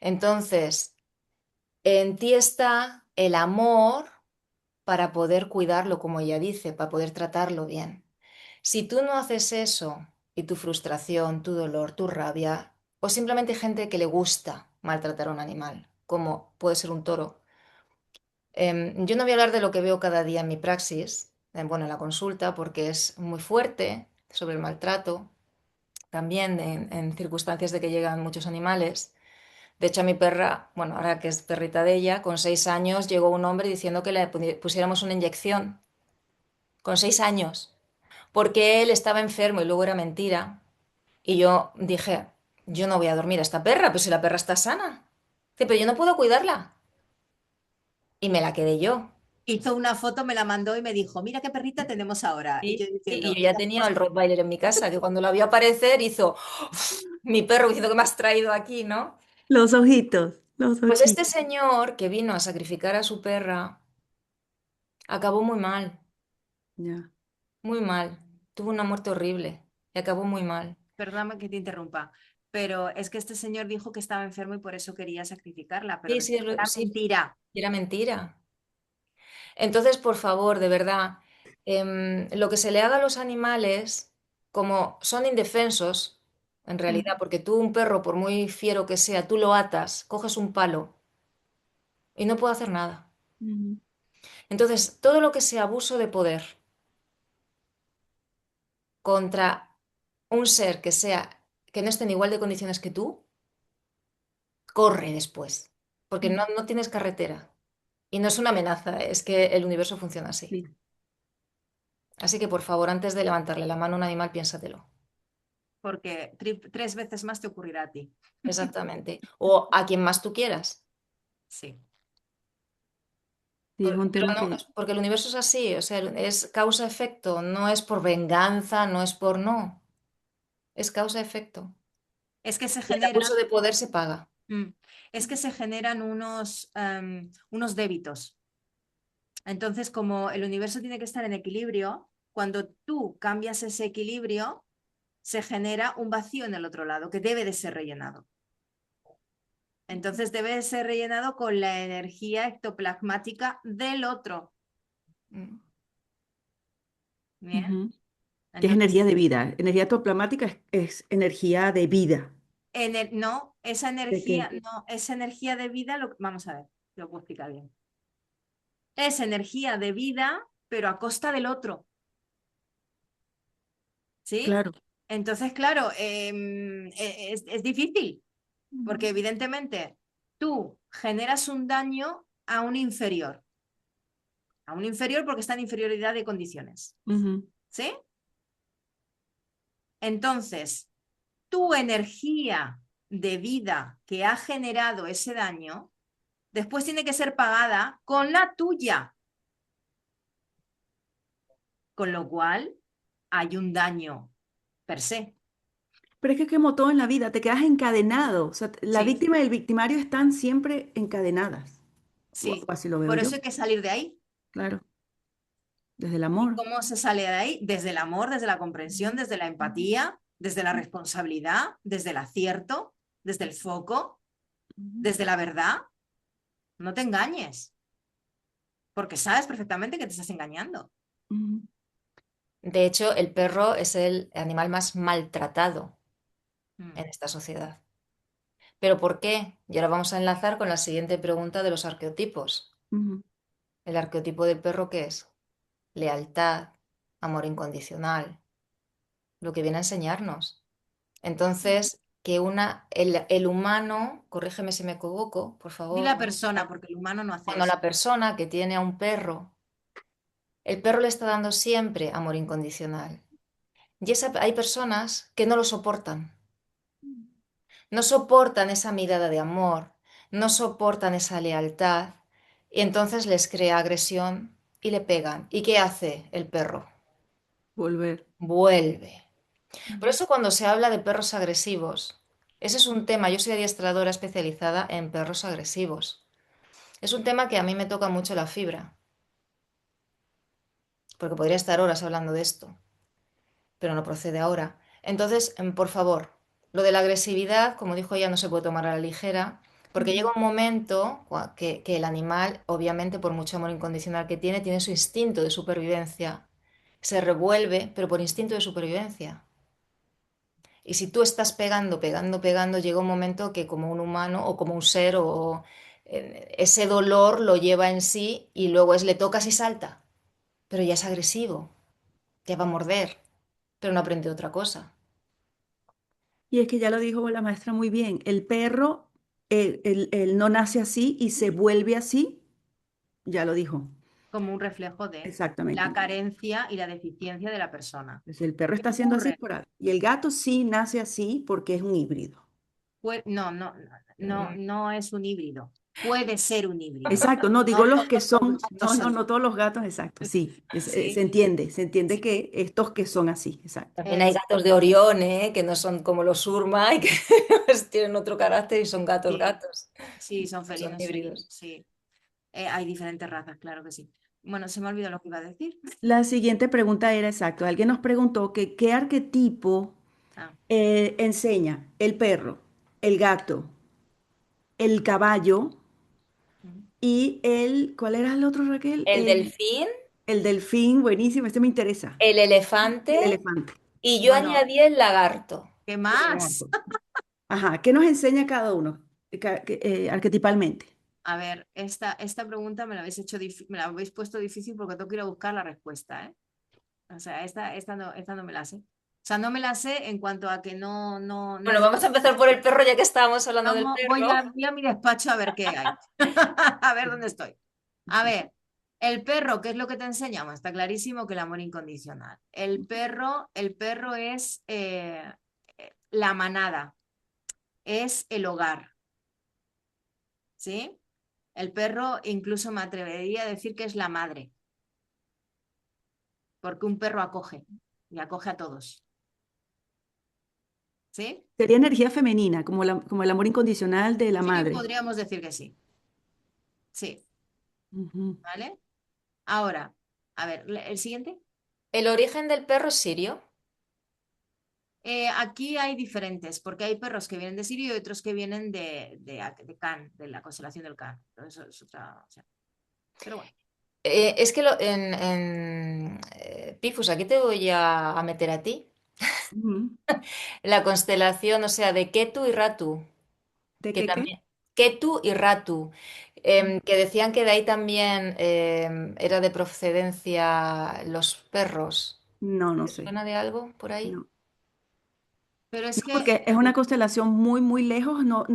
Entonces, en ti está el amor para poder cuidarlo, como ella dice, para poder tratarlo bien. Si tú no haces eso y tu frustración, tu dolor, tu rabia, o simplemente gente que le gusta maltratar a un animal, como puede ser un toro. Yo no voy a hablar de lo que veo cada día en mi praxis, bueno, en la consulta, porque es muy fuerte sobre el maltrato, también en circunstancias de que llegan muchos animales. De hecho, a mi perra, bueno, ahora que es perrita de ella, con 6 años llegó un hombre diciendo que le pusiéramos una inyección, con 6 años, porque él estaba enfermo y luego era mentira. Y yo dije, yo no voy a dormir a esta perra, pues si la perra está sana. Dice, pero yo no puedo cuidarla. Y me la quedé yo. hizo una foto, me la mandó y me dijo, mira qué perrita tenemos ahora. Y yo Y diciendo, yo ya tenía el Rottweiler en mi casa, que cuando la vio aparecer hizo, "Uf", mi perro diciendo que me has traído aquí, ¿no? Los ojitos, los Pues este ojitos. señor que vino a sacrificar a su perra acabó muy mal, Ya. muy mal. Tuvo una muerte horrible y acabó muy mal. perdóname que te interrumpa, pero es que este señor dijo que estaba enfermo y por eso quería sacrificarla, pero Sí, resulta sí, que era sí, mentira. era mentira. Entonces, por favor, de verdad, lo que se le haga a los animales, como son indefensos, en Ujú, realidad, porque tú un perro, por muy fiero que sea, tú lo atas, coges un palo y no puede hacer nada. ujú, Entonces, todo lo que sea abuso de poder contra un ser que sea, que no esté en igual de condiciones que tú, corre después, porque ujú. no tienes carretera. Y no es una amenaza, es que el universo funciona así. Sí. Así que, por favor, antes de levantarle la mano a un animal, piénsatelo. Porque tres veces más te ocurrirá a ti. Exactamente. O a quien más tú quieras. Sí. Sí, es un Pero tema no, que, porque el universo es así, o sea, es causa-efecto, no es por venganza, no es por no, es causa-efecto. Es que se Y el generan, abuso de poder se paga. mm, es que se generan unos débitos. Entonces, como el universo tiene que estar en equilibrio, cuando tú cambias ese equilibrio, se genera un vacío en el otro lado que debe de ser rellenado. Entonces debe de ser rellenado con la energía ectoplasmática del otro. Mm. Bien. Ujú. Que es Entonces, energía de vida. Energía ectoplasmática es energía de vida. no, ¿De qué? esa energía de vida, vamos a ver, lo puedo explicar bien. Es energía de vida, pero a costa del otro. ¿Sí? Claro. Entonces, claro, es difícil, porque Ujú. evidentemente tú generas un daño a un inferior porque está en inferioridad de condiciones. Ujú. ¿Sí? Entonces, tu energía de vida que ha generado ese daño, después tiene que ser pagada con la tuya, con lo cual hay un daño per se. Pero es que como todo en la vida, te quedas encadenado. O sea, la Sí, víctima y el victimario están siempre encadenadas. O sí. así lo veo Por yo. eso hay que salir de ahí. Claro. Desde el ¿Y amor. cómo se sale de ahí? Desde el amor, desde la comprensión, desde la empatía, desde la responsabilidad, desde el acierto, desde el foco, Ujú. desde la verdad. No te engañes, porque sabes perfectamente que te estás engañando. Ujú. De hecho, el perro es el animal más maltratado Mm. en esta sociedad. ¿Pero por qué? Y ahora vamos a enlazar con la siguiente pregunta de los arqueotipos. Ujú. ¿El arqueotipo del perro qué es? Lealtad, amor incondicional, lo que viene a enseñarnos. Entonces, el humano, corrígeme si me equivoco, por Di favor, la persona, porque el humano no hace cuando eso. la persona que tiene a un perro, el perro le está dando siempre amor incondicional. Y hay personas que no lo soportan, no soportan esa mirada de amor, no soportan esa lealtad, y entonces les crea agresión y le pegan. ¿Y qué hace el perro? Volver. Vuelve. Por Ujú. eso cuando se habla de perros agresivos, ese es un tema, yo soy adiestradora especializada en perros agresivos. Es un tema que a mí me toca mucho la fibra, porque podría estar horas hablando de esto, pero no procede ahora. Entonces, por favor, lo de la agresividad, como dijo ella, no se puede tomar a la ligera, porque Ujú. llega un momento que el animal, obviamente, por mucho amor incondicional que tiene su instinto de supervivencia. Se revuelve, pero por instinto de supervivencia. Y si tú estás pegando, pegando, pegando, llega un momento que como un humano o como un ser ese dolor lo lleva en sí y luego le tocas y salta, pero ya es agresivo, ya va a morder, pero no aprende otra cosa. Y es que ya lo dijo la maestra muy bien. El perro, él no nace así y se vuelve así. Ya lo dijo. Como un reflejo de la Exactamente. carencia y la deficiencia de la persona. Pues el perro ¿Qué está haciendo así ocurre? por algo. Y el gato sí nace así porque es un híbrido. No, no, no, no es un híbrido. Puede ser un híbrido. Exacto, no No digo los que todos los son, no, gatos no, son. no todos los gatos, exacto, sí, Sí, se entiende sí. que estos que son así, exacto. También hay gatos de Orión, ¿eh? Que no son como los Surma y que pues, tienen otro carácter y son gatos Sí, gatos, sí, son son felinos, felinos, híbridos. sí. Hay diferentes razas, claro que sí. Bueno, se me olvidó lo que iba a decir. La siguiente pregunta era exacto, alguien nos preguntó que qué arquetipo Ah, enseña el perro, el gato, el caballo mm. y ¿cuál era el otro, Raquel? El delfín, El delfín, buenísimo, este me interesa. el Y el elefante elefante. y yo Bueno, añadí el lagarto. ¿qué Y el más? gato. Ajá, ¿qué nos enseña cada uno arquetipalmente? A ver, esta pregunta me la habéis me la habéis puesto difícil porque tengo que ir a buscar la respuesta, ¿eh? O sea, esta no me la sé. O sea, no me la sé en cuanto a que no Bueno, es. vamos a empezar por el perro ya que estábamos hablando del perro. Voy a mi despacho a ver qué hay. A ver dónde estoy. A ver, el perro, ¿qué es lo que te enseñamos? Está clarísimo que el amor incondicional. El perro es la manada, es el hogar, ¿sí? El perro incluso me atrevería a decir que es la madre, porque un perro acoge y acoge a todos, ¿sí? Sería energía femenina, como el amor incondicional de la Sí, madre. podríamos decir que sí, sí, Ujú. ¿vale? Ahora, a ver, el siguiente. El origen del perro es sirio. Aquí hay diferentes, porque hay perros que vienen de Sirio y otros que vienen de Can, de la constelación del Can. Eso es otra, o sea, pero bueno. Es que Pifus, aquí te voy a meter a ti. Ujú. La constelación, o sea, de Ketu y Ratu, ¿De que qué qué? también, Ketu y Ratu, que decían que de ahí también era de procedencia los perros. No, no ¿Te sé. suena de algo por ahí? No. Pero No, es que porque es una constelación muy, muy lejos. No,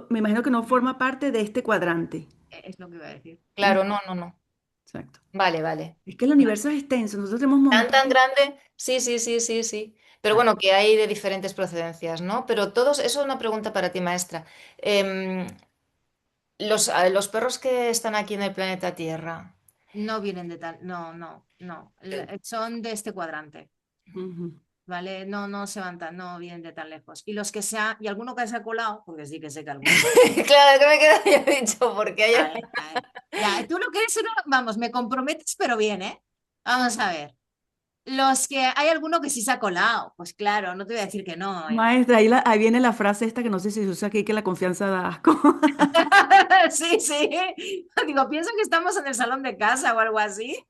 me imagino que no forma parte de este cuadrante. es lo que iba a decir. Mm, Claro, no, no, no. exacto. Vale, vale. Es que el universo es extenso. Nosotros tenemos ¿Tan, tan montones. grande? Sí, sí, sí, sí, sí. Pero Claro. bueno, que hay de diferentes procedencias, ¿no? Pero todos, eso es una pregunta para ti, maestra. Los perros que están aquí en el planeta Tierra, No vienen de tal, no, no, no. Son de este cuadrante, Ujú. ¿vale? No, no se van tan, no vienen de tan lejos. Y los que sea, y alguno que se ha colado, porque sí que sé que alguno. claro, que me quedaría dicho, porque hay... Vale, vale. Ya, tú lo que eres, vamos, me comprometes, pero bien, ¿eh? Vamos a ver. Los que hay alguno que sí se ha colado, pues claro, no te voy a decir que no, ¿eh? Maestra, ahí viene la frase esta que no sé si se usa aquí, que la confianza da asco. Sí, sí. Digo, pienso que estamos en el salón de casa o algo así.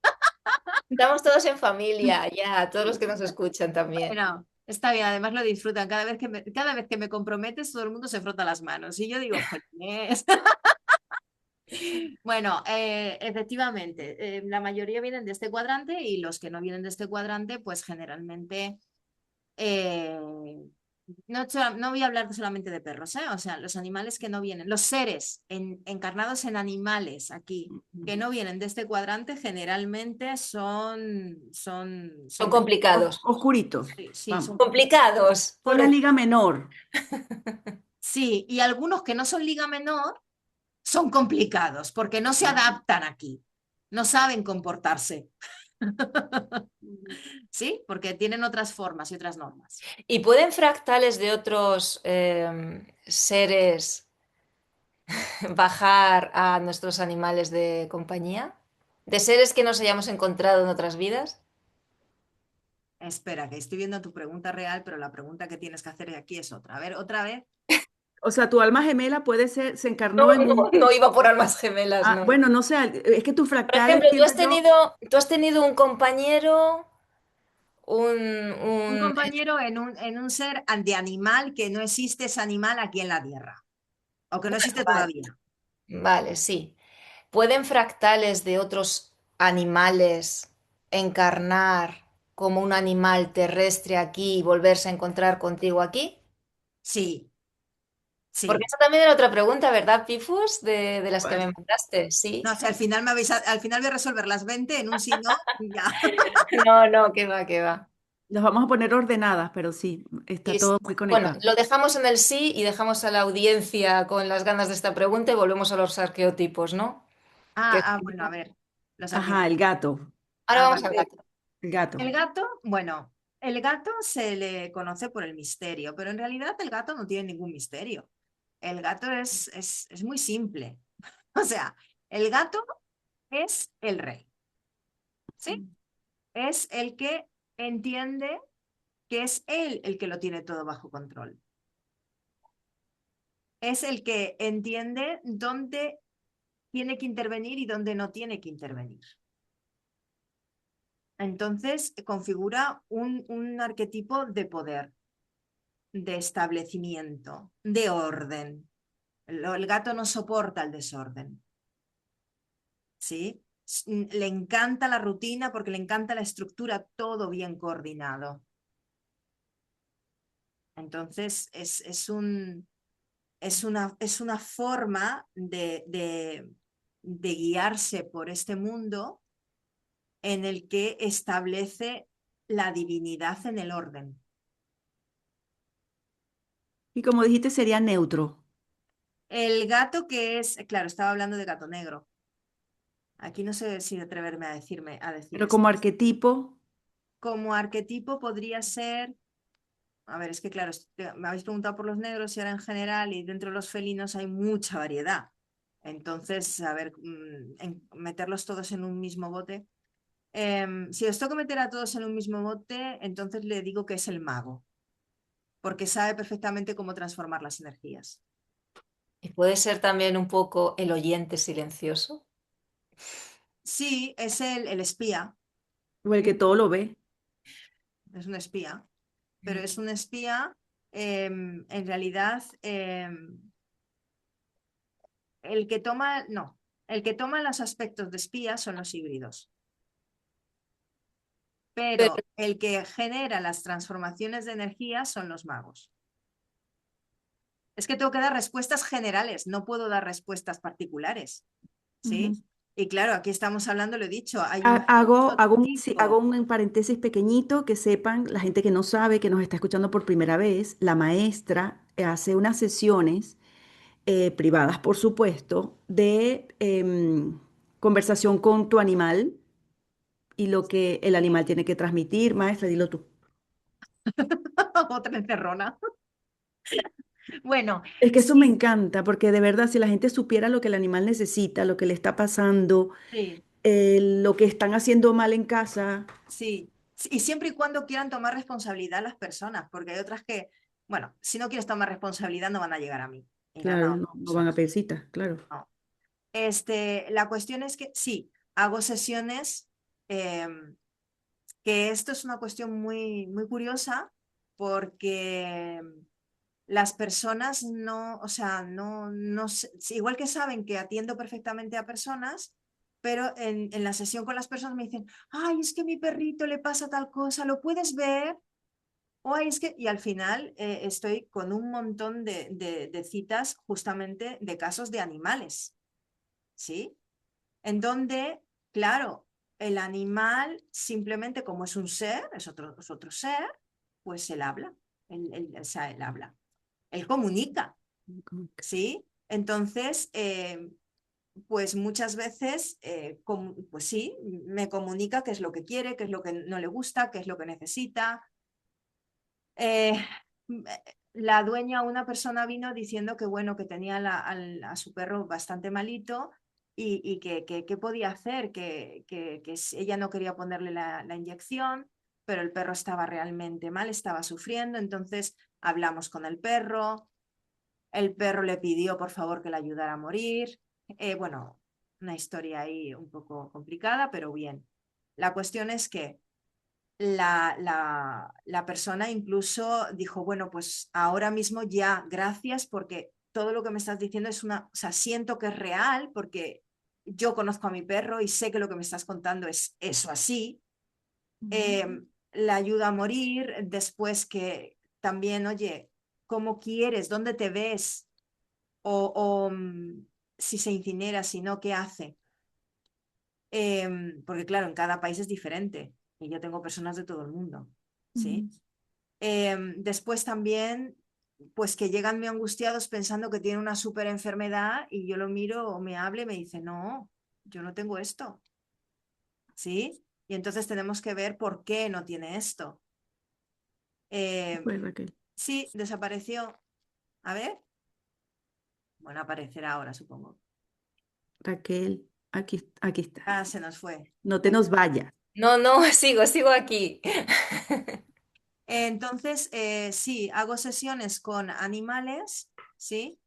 Estamos todos en familia, ya, todos los que nos escuchan también. Bueno, está bien, además lo disfrutan. Cada vez que me comprometes, todo el mundo se frota las manos. Y yo digo, "Jolines". Bueno, efectivamente, la mayoría vienen de este cuadrante y los que no vienen de este cuadrante, pues generalmente eh, no voy a hablar solamente de perros, ¿eh? O sea, los animales que no vienen, los seres encarnados en animales aquí, que no vienen de este cuadrante, generalmente Son son complicados. Oscuritos. sí, sí, Vamos. son Complicados, Son la pobre. liga menor. sí, y algunos que no son liga menor son complicados porque no se adaptan aquí, no saben comportarse, ¿sí? Porque tienen otras formas y otras normas. ¿Y pueden fractales de otros seres bajar a nuestros animales de compañía? ¿De seres que nos hayamos encontrado en otras vidas? Espera, que estoy viendo tu pregunta real, pero la pregunta que tienes que hacer aquí es otra. A ver, otra vez. O sea, tu alma gemela puede ser, se No, encarnó en no, un... no iba por almas gemelas, Ah, no. bueno, no sé, es que tu Por fractal, ejemplo, entiendo yo, tú has tenido un compañero, Un un... compañero en un ser de animal que no existe ese animal aquí en la Tierra, o que no existe Vale, todavía. vale, sí. ¿Pueden fractales de otros animales encarnar como un animal terrestre aquí y volverse a encontrar contigo aquí? Sí, Porque sí. esa también era otra pregunta, ¿verdad, Pifus? De las que pues, me mandaste, No, sí. o sea, al final al final voy a resolver las 20 en un sí no y ya. No, no, qué va, qué va. las vamos a poner ordenadas, pero sí, está Sí, sí. todo muy Bueno, conectado. lo dejamos en el sí y dejamos a la audiencia con las ganas de esta pregunta y volvemos a los arqueotipos, ¿no? Que- Bueno, a ver, los Ajá, el arquetipos. gato, Ahora vamos al Vale. gato. el gato. El gato, bueno, el gato se le conoce por el misterio, pero en realidad el gato no tiene ningún misterio. El gato es muy simple. O sea, el gato es el rey, ¿sí? Es el que entiende que es él el que lo tiene todo bajo control. Es el que entiende dónde tiene que intervenir y dónde no tiene que intervenir. Entonces, configura un arquetipo de poder, de establecimiento, de orden. El gato no soporta el desorden, ¿sí? Le encanta la rutina porque le encanta la estructura, todo bien coordinado. Entonces, es una forma de guiarse por este mundo en el que establece la divinidad en el orden. Y como dijiste, sería neutro, El gato que es, claro, estaba hablando de gato negro. Aquí no sé si atreverme a decir pero como esto. arquetipo, Como arquetipo podría ser, a ver, es que claro, me habéis preguntado por los negros y ahora en general y dentro de los felinos hay mucha variedad. Entonces, a ver, meterlos todos en un mismo bote. Si os toca meter a todos en un mismo bote, entonces le digo que es el mago. porque sabe perfectamente cómo transformar las energías. Y puede ser también un poco el oyente silencioso. Sí, es el espía, O el que todo lo ve. es un espía, pero es un espía, en realidad, no, el que toma los aspectos de espía son los híbridos, Pero, pero el que genera las transformaciones de energía son los magos. Es que tengo que dar respuestas generales, no puedo dar respuestas particulares, Ujú. ¿sí? Y claro, aquí estamos hablando, lo he dicho, hay Hago, mucho hago sí, hago tipo. un paréntesis pequeñito que sepan, la gente que no sabe, que nos está escuchando por primera vez, la maestra hace unas sesiones privadas, por supuesto, de conversación con tu animal y lo que el animal tiene que transmitir. Maestra, dilo tú. Otra encerrona. Bueno, Es que eso me sí, encanta, porque de verdad, si la gente supiera lo que el animal necesita, lo que le está pasando, sí, lo que están haciendo mal en casa, sí. Y siempre y cuando quieran tomar responsabilidad las personas, porque hay otras que, bueno, si no quieres tomar responsabilidad no van a llegar a mí. Y no, claro, no, no, no eso van no a es. pedir cita, claro. No. La cuestión es que sí, hago sesiones, que esto es una cuestión muy, muy curiosa, porque las personas no, o sea, sí, igual que saben que atiendo perfectamente a personas, pero en la sesión con las personas me dicen, ay, es que a mi perrito le pasa tal cosa, ¿lo puedes ver? O "Ay, es que, y al final estoy con un montón de citas justamente de casos de animales, ¿sí? En donde, claro, el animal simplemente como es un ser, es otro ser, pues él habla, o sea, él habla, él comunica, ¿sí? Entonces, pues muchas veces, pues sí, me comunica qué es lo que quiere, qué es lo que no le gusta, qué es lo que necesita. Eh, la dueña, una persona vino diciendo que bueno, que tenía a su perro bastante malito y que podía hacer, que ella no quería ponerle la inyección, pero el perro estaba realmente mal, estaba sufriendo, entonces hablamos con el perro le pidió por favor que le ayudara a morir. Bueno, una historia ahí un poco complicada, pero bien. La cuestión es que la persona incluso dijo, bueno, pues ahora mismo ya, gracias porque todo lo que me estás diciendo es o sea, siento que es real porque yo conozco a mi perro y sé que lo que me estás contando es eso así. Eh, la ayuda a morir, después que también, oye, ¿cómo quieres? ¿Dónde te ves? O si se incinera, si no, ¿qué hace? Porque claro, en cada país es diferente y yo tengo personas de todo el mundo, ¿sí? Ujú. Después también, pues que llegan muy angustiados pensando que tienen una súper enfermedad y yo lo miro o me hable y me dice, no, yo no tengo esto, ¿sí? Y entonces tenemos que ver por qué no tiene esto. Eh, Pues Raquel, sí, desapareció. A ver, bueno, aparecerá ahora, supongo. Raquel, aquí estás. Ah, se nos fue. No te Venga. nos vayas. no, no, sigo aquí. Entonces, sí, hago sesiones con animales, ¿sí?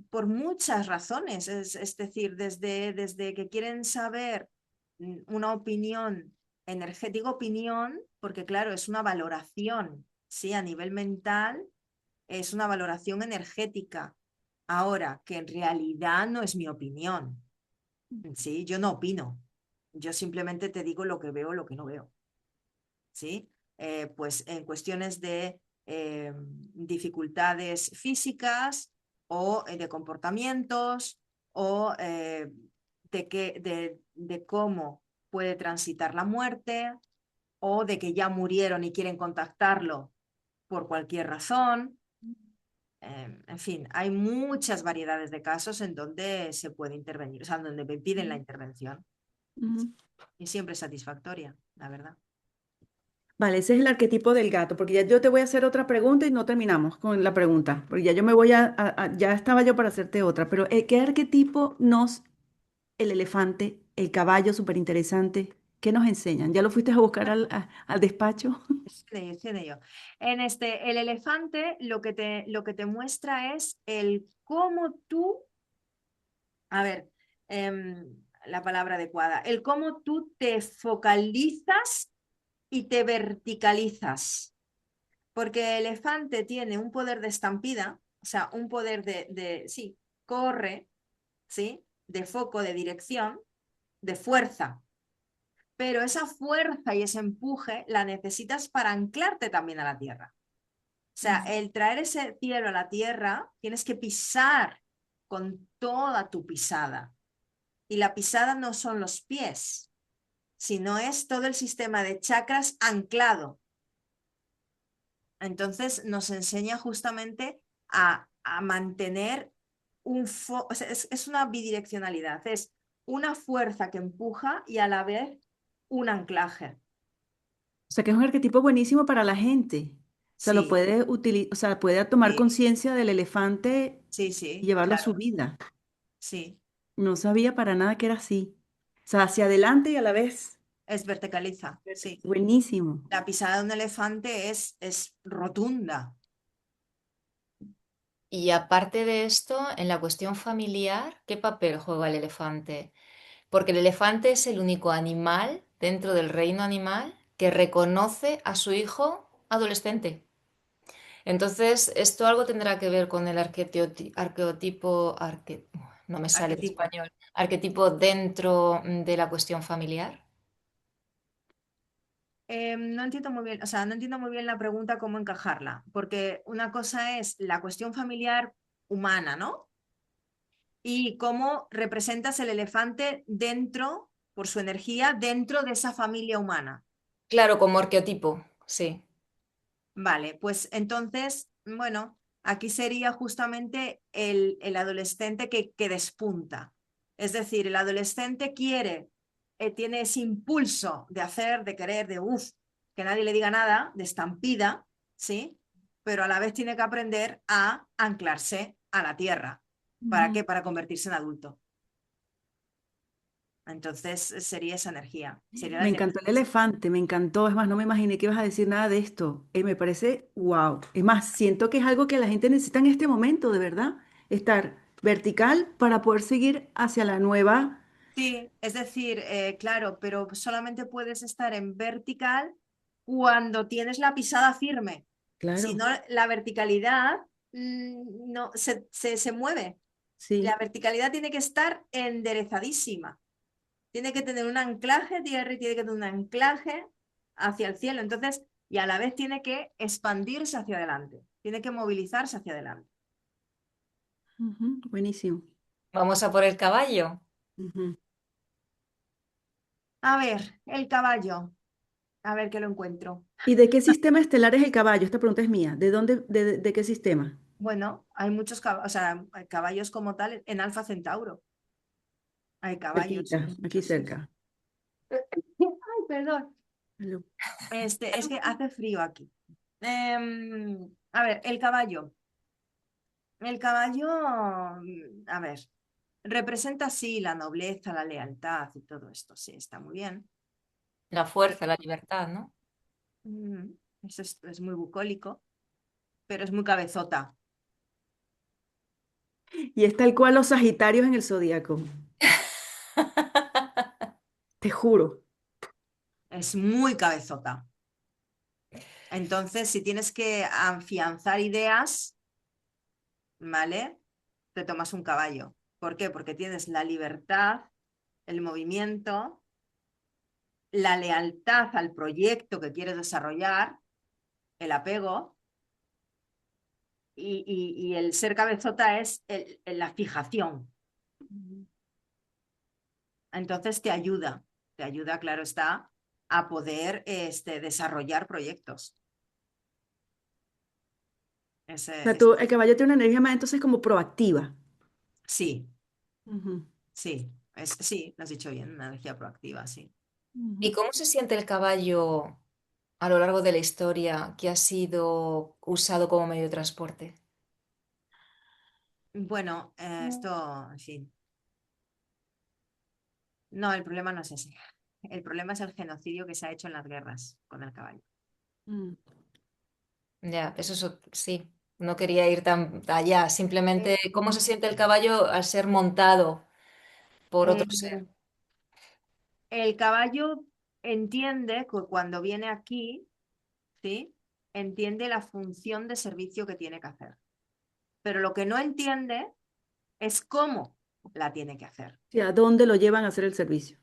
Por muchas razones, es decir, desde que quieren saber una opinión energética, digo opinión, porque claro, es una valoración, ¿sí? A nivel mental, es una valoración energética. Ahora, que en realidad no es mi opinión, ¿sí? Yo no opino, yo simplemente te digo lo que veo, lo que no veo. ¿Sí? Pues en cuestiones de dificultades físicas o de comportamientos o de cómo puede transitar la muerte o de que ya murieron y quieren contactarlo por cualquier razón. En fin, hay muchas variedades de casos en donde se puede intervenir, o sea, donde me piden la intervención Ujú. y siempre es satisfactoria, la verdad. Vale, ese es el arquetipo del gato, porque ya yo te voy a hacer otra pregunta y no terminamos con la pregunta, porque ya yo me voy ya estaba yo para hacerte otra, pero ¿qué arquetipo el elefante, el caballo, súper interesante? ¿Qué nos enseñan? ¿Ya lo fuiste a buscar al despacho? Estoy en ello. En este, el elefante lo que te muestra es el cómo tú, a ver, la palabra adecuada, el cómo tú te focalizas y te verticalizas. Porque el elefante tiene un poder de estampida, o sea, un poder sí, corre, ¿sí? De foco, de dirección, de fuerza. Pero esa fuerza y ese empuje la necesitas para anclarte también a la tierra. O sea, el traer ese cielo a la tierra, tienes que pisar con toda tu pisada. Y la pisada no son los pies, sino es todo el sistema de chakras anclado. Entonces nos enseña justamente a mantener o sea, es una bidireccionalidad, es una fuerza que empuja y a la vez un anclaje. O sea, que es un arquetipo buenísimo para la gente. O sea, lo Sí, puede utilizar, o sea, puede tomar sí, conciencia del elefante sí, y sí, llevarlo a su claro, vida. sí. No sabía para nada que era así. O sea, hacia adelante y a la vez. Es verticaliza, sí. Buenísimo. La pisada de un elefante es rotunda. Y aparte de esto, en la cuestión familiar, ¿qué papel juega el elefante? Porque el elefante es el único animal dentro del reino animal que reconoce a su hijo adolescente. Entonces, esto algo tendrá que ver con el arqueotipo, no me sale en Arquetipo. español, arquetipo dentro de la cuestión familiar. No entiendo muy bien, o sea, no entiendo muy bien la pregunta cómo encajarla, porque una cosa es la cuestión familiar humana, ¿no? Y cómo representas el elefante dentro, por su energía, dentro de esa familia humana. Claro, como arqueotipo, sí. Vale, pues entonces, bueno, aquí sería justamente el adolescente que despunta. Es decir, el adolescente quiere, tiene ese impulso de hacer, de querer, de uff, que nadie le diga nada, de estampida, ¿sí? Pero a la vez tiene que aprender a anclarse a la tierra. ¿Para Ujú. qué? Para convertirse en adulto. Entonces sería esa energía, sería la Me energía. encantó el elefante, me encantó. Es más, no me imaginé que ibas a decir nada de esto. Me parece wow. Es más, siento que es algo que la gente necesita en este momento, de verdad. Estar vertical para poder seguir hacia la nueva. Sí, es decir, claro, pero solamente puedes estar en vertical cuando tienes la pisada firme. Si Claro, no, la verticalidad no, se mueve. La sí. verticalidad tiene que estar enderezadísima. Tiene que tener un anclaje tierra y tiene que tener un anclaje hacia el cielo. Entonces, y a la vez tiene que expandirse hacia adelante. Tiene que movilizarse hacia adelante. Ujú, buenísimo. Vamos a por el caballo. Ujú. A ver, el caballo. A ver que lo encuentro. ¿Y de qué sistema estelar es el caballo? Esta pregunta es mía. ¿De dónde, de qué sistema? Bueno, hay muchos caballos, o sea, hay caballos como tal en Alfa Centauro. Hay caballos, Cerquita, aquí muchos, sí. cerca. Ay, perdón. Hello. Es que hace frío aquí. A ver, el caballo. El caballo, a ver, representa sí la nobleza, la lealtad y todo esto. Sí, está muy bien. La fuerza, la libertad, ¿no? Mm, Eso es muy bucólico, pero es muy cabezota. Y es tal cual los Sagitarios en el zodíaco. Te juro. Es muy cabezota. Entonces, si tienes que afianzar ideas, ¿vale? Te tomas un caballo. ¿Por qué? Porque tienes la libertad, el movimiento, la lealtad al proyecto que quieres desarrollar, el apego, y el ser cabezota es la fijación. Entonces te ayuda, claro está, a poder desarrollar proyectos. O sea, Es, el caballo tiene una energía más entonces como proactiva. sí, Ujú, sí, lo has dicho bien, una energía proactiva, sí. ¿Y ujú. cómo se siente el caballo a lo largo de la historia que ha sido usado como medio de transporte? Bueno, esto, en fin, no, el problema no es ese. el problema es el genocidio que se ha hecho en las guerras con el caballo. Mm. Ya, sí, no quería ir tan allá, simplemente Eh, cómo se siente el caballo al ser montado por otro ser. eh, el caballo entiende que cuando viene aquí, ¿sí? Entiende la función de servicio que tiene que hacer. Pero lo que no entiende es cómo la tiene que hacer. Sí, ¿a dónde lo llevan a hacer el servicio?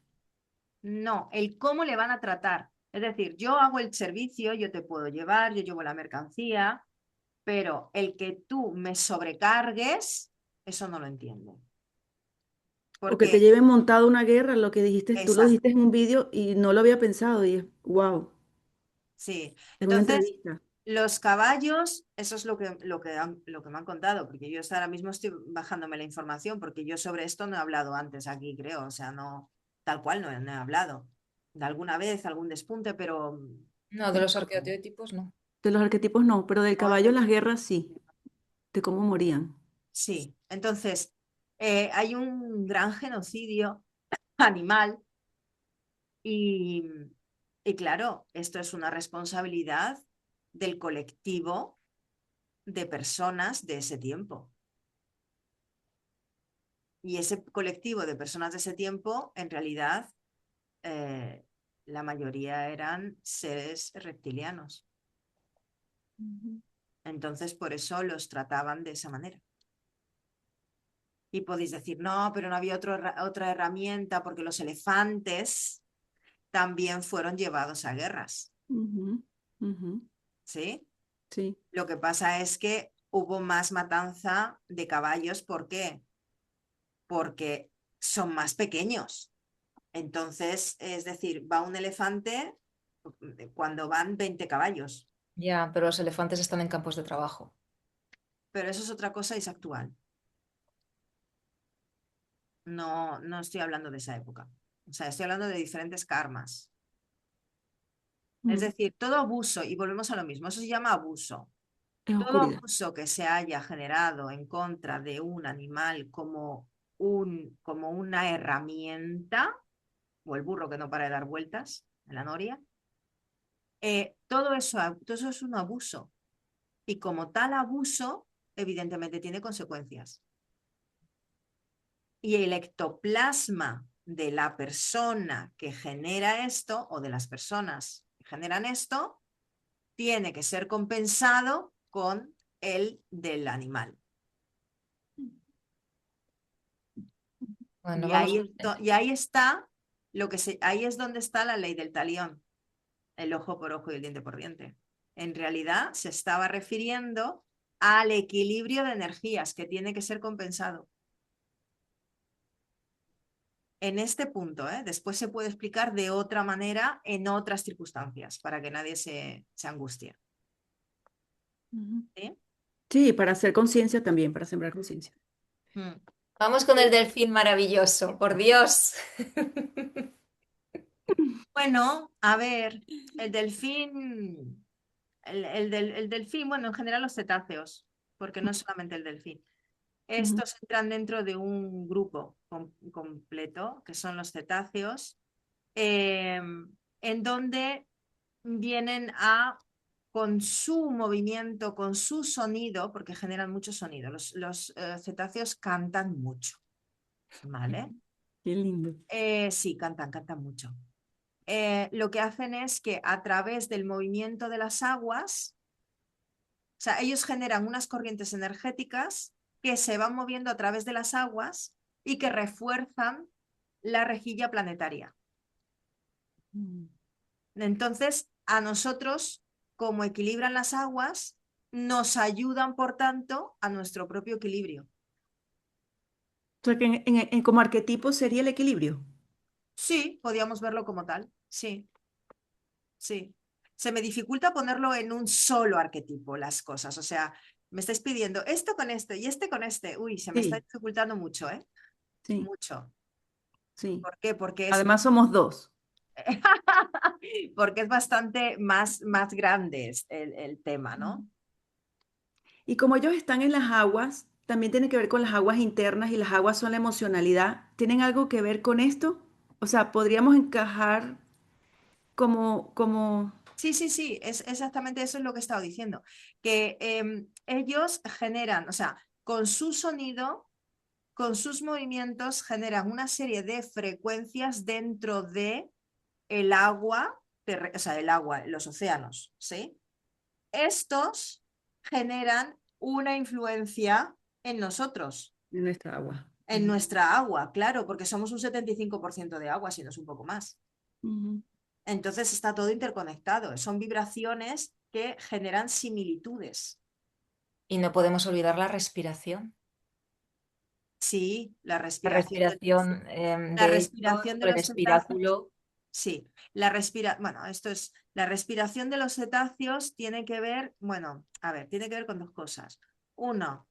No, el cómo le van a tratar. Es decir, yo hago el servicio, yo te puedo llevar, yo llevo la mercancía, pero el que tú me sobrecargues, eso no lo entiendo. O que te Porque, lleven montado a una guerra, lo que dijiste, tú lo exacto, dijiste en un vídeo y no lo había pensado y es, wow, sí. en una Entonces, entrevista. los caballos, eso es lo que me han contado, porque yo ahora mismo estoy bajándome la información, porque yo sobre esto no he hablado antes aquí, creo, o sea, no, tal cual no he hablado. De alguna vez, algún despunte, pero No, de los arqueotipos no. De los arquetipos no, pero del no, caballo en las guerras sí, de cómo morían. sí. Entonces, hay un gran genocidio animal y, y claro, esto es una responsabilidad del colectivo de personas de ese tiempo. Y ese colectivo de personas de ese tiempo, en realidad, eh, la mayoría eran seres reptilianos. Ujú. Entonces, por eso los trataban de esa manera. Y podéis decir, no, pero no había otra herramienta porque los elefantes también fueron llevados a guerras, Ujú, ujú, ¿sí? sí. Lo que pasa es que hubo más matanza de caballos. ¿Por qué? Porque son más pequeños. Entonces, es decir, va un elefante cuando van 20 caballos. Ya, pero los elefantes están en campos de trabajo. Pero eso es otra cosa y es actual. No, no estoy hablando de esa época. O sea, estoy hablando de diferentes karmas. Es Mm, decir, todo abuso, y volvemos a lo mismo, eso se llama abuso. es Todo oscuridad. abuso que se haya generado en contra de un animal como, como una herramienta, o el burro que no para de dar vueltas en la noria, todo eso es un abuso. Y como tal abuso, evidentemente tiene consecuencias. Y el ectoplasma de la persona que genera esto, o de las personas que generan esto, tiene que ser compensado con el del animal. Bueno, Y vamos. ahí está ahí es donde está la ley del talión, el ojo por ojo y el diente por diente. En realidad se estaba refiriendo al equilibrio de energías que tiene que ser compensado. En este punto, ¿eh? Después se puede explicar de otra manera en otras circunstancias para que nadie se angustie. Ujú. ¿Sí? Sí, para hacer conciencia también, para sembrar conciencia. Mm. Vamos con el delfín maravilloso, por Dios. Bueno, a ver, el delfín, bueno, en general los cetáceos, porque no es solamente el delfín. Ujú. Estos entran dentro de un grupo completo, que son los cetáceos, en donde vienen con su movimiento, con su sonido, porque generan mucho sonido. Los cetáceos cantan mucho, ¿vale? Qué lindo. Sí, cantan mucho. Lo que hacen es que a través del movimiento de las aguas, o sea, ellos generan unas corrientes energéticas que se van moviendo a través de las aguas y que refuerzan la rejilla planetaria. Mm. Entonces, a nosotros, como equilibran las aguas, nos ayudan, por tanto, a nuestro propio equilibrio. O sea que como arquetipo sería el equilibrio. Sí, podríamos verlo como tal. Sí, sí. Se me dificulta ponerlo en un solo arquetipo las cosas. O sea, me estáis pidiendo esto con este y este con este. Uy, se me está Sí, dificultando mucho, ¿eh? sí, Mucho. sí. ¿Por qué? Porque es, Además somos dos. porque es bastante más grande el tema, Ujú. ¿no? Y como ellos están en las aguas, también tiene que ver con las aguas internas y las aguas son la emocionalidad. ¿Tienen algo que ver con esto? O sea, podríamos encajar como, Sí, sí, sí, es exactamente eso es lo que he estado diciendo, que ellos generan, o sea, con su sonido, con sus movimientos, generan una serie de frecuencias dentro de el agua, o sea, el agua, los océanos, ¿sí? Estos generan una influencia en nosotros, en nuestra agua. en nuestra agua, claro, porque somos un 75% de agua, si no es un poco más. Ujú. Entonces está todo interconectado, son vibraciones que generan similitudes. Y no podemos olvidar la respiración. Sí, La respiración la de ellos respiración de por el los cetáceos. espiráculo. Sí, bueno, esto es, la respiración de los cetáceos tiene que ver, bueno, a ver, tiene que ver con dos cosas. Uno,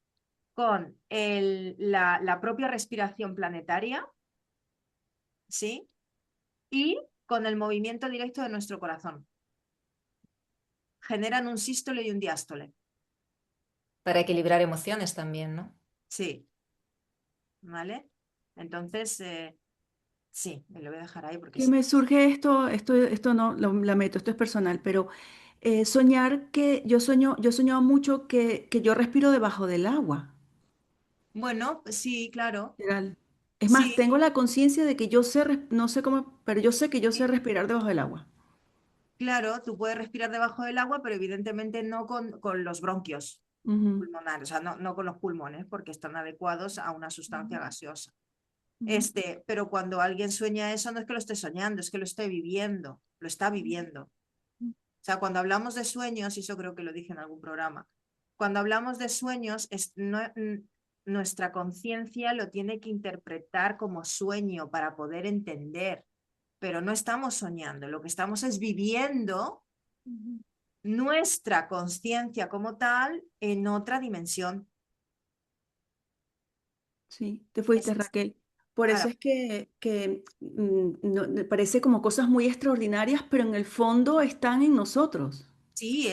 con la propia respiración planetaria, ¿sí? Y con el movimiento directo de nuestro corazón. Generan un sístole y un diástole. Para equilibrar emociones también, ¿no? Sí, ¿vale? Entonces, sí, me lo voy a dejar ahí porque Que sí. me surge esto no, lo lamento, esto es personal, pero soñar que yo he soñado mucho que yo respiro debajo del agua. Bueno, pues sí, claro. Literal. Es más, Sí, tengo la conciencia de que yo sé, no sé cómo, pero yo sé que yo sé sí, respirar debajo del agua. claro, tú puedes respirar debajo del agua, pero evidentemente no con los bronquios Ujú, pulmonares, o sea, no con los pulmones, porque están adecuados a una sustancia gaseosa. ujú, Pero cuando alguien sueña eso, no es que lo esté soñando, es que lo esté viviendo, lo está viviendo. O sea, cuando hablamos de sueños, y eso creo que lo dije en algún programa, cuando hablamos de sueños, nuestra conciencia lo tiene que interpretar como sueño para poder entender, pero no estamos soñando, lo que estamos es viviendo ujú. nuestra conciencia como tal en otra dimensión. Sí, te fuiste, Es, Raquel. Por eso claro, es me parece como cosas muy extraordinarias, pero en el fondo están en nosotros. sí,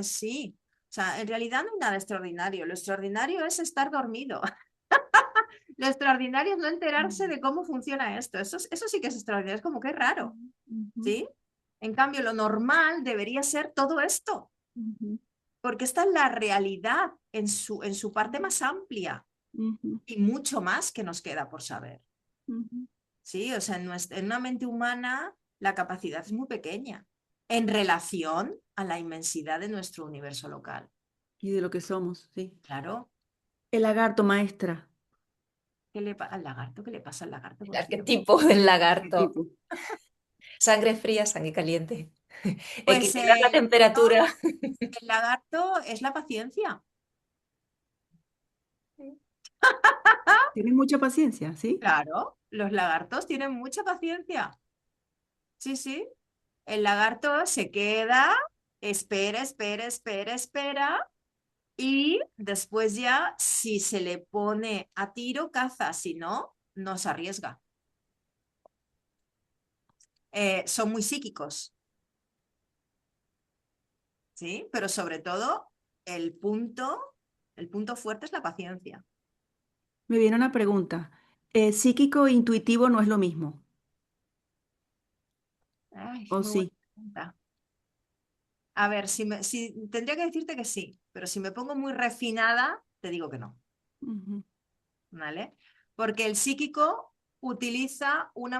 sí. O sea, en realidad no hay nada extraordinario. Lo extraordinario es estar dormido. Lo extraordinario es no enterarse Mm. de cómo funciona esto. Eso sí que es extraordinario. Es como que es raro, Ujú, ¿sí? En cambio, lo normal debería ser todo esto, ujú, porque esta es la realidad en su parte más amplia ujú, y mucho más que nos queda por saber, ujú. ¿sí? O sea, en una mente humana la capacidad es muy pequeña en relación a la inmensidad de nuestro universo local. Y de lo que somos, sí. Claro. El lagarto, maestra. Al lagarto? ¿Qué le pasa al lagarto, El por cierto? arquetipo del ¿Qué lagarto. tipo? Sangre fría, sangre caliente. Pues Equilibrar la no, temperatura. el lagarto es la paciencia. Tienes mucha paciencia, ¿sí? Claro, los lagartos tienen mucha paciencia. Sí, sí. El lagarto se queda, espera, espera, espera, espera, y después ya, si se le pone a tiro, caza, si no, no se arriesga. Son muy psíquicos, ¿sí? Pero sobre todo, el punto, el punto fuerte es la paciencia. Me viene una pregunta. ¿Psíquico e intuitivo no es lo mismo? Ay, ¿O muy buena sí? pregunta. A ver, tendría que decirte que sí, pero si me pongo muy refinada, te digo que no, Ujú, ¿vale? Porque el psíquico utiliza una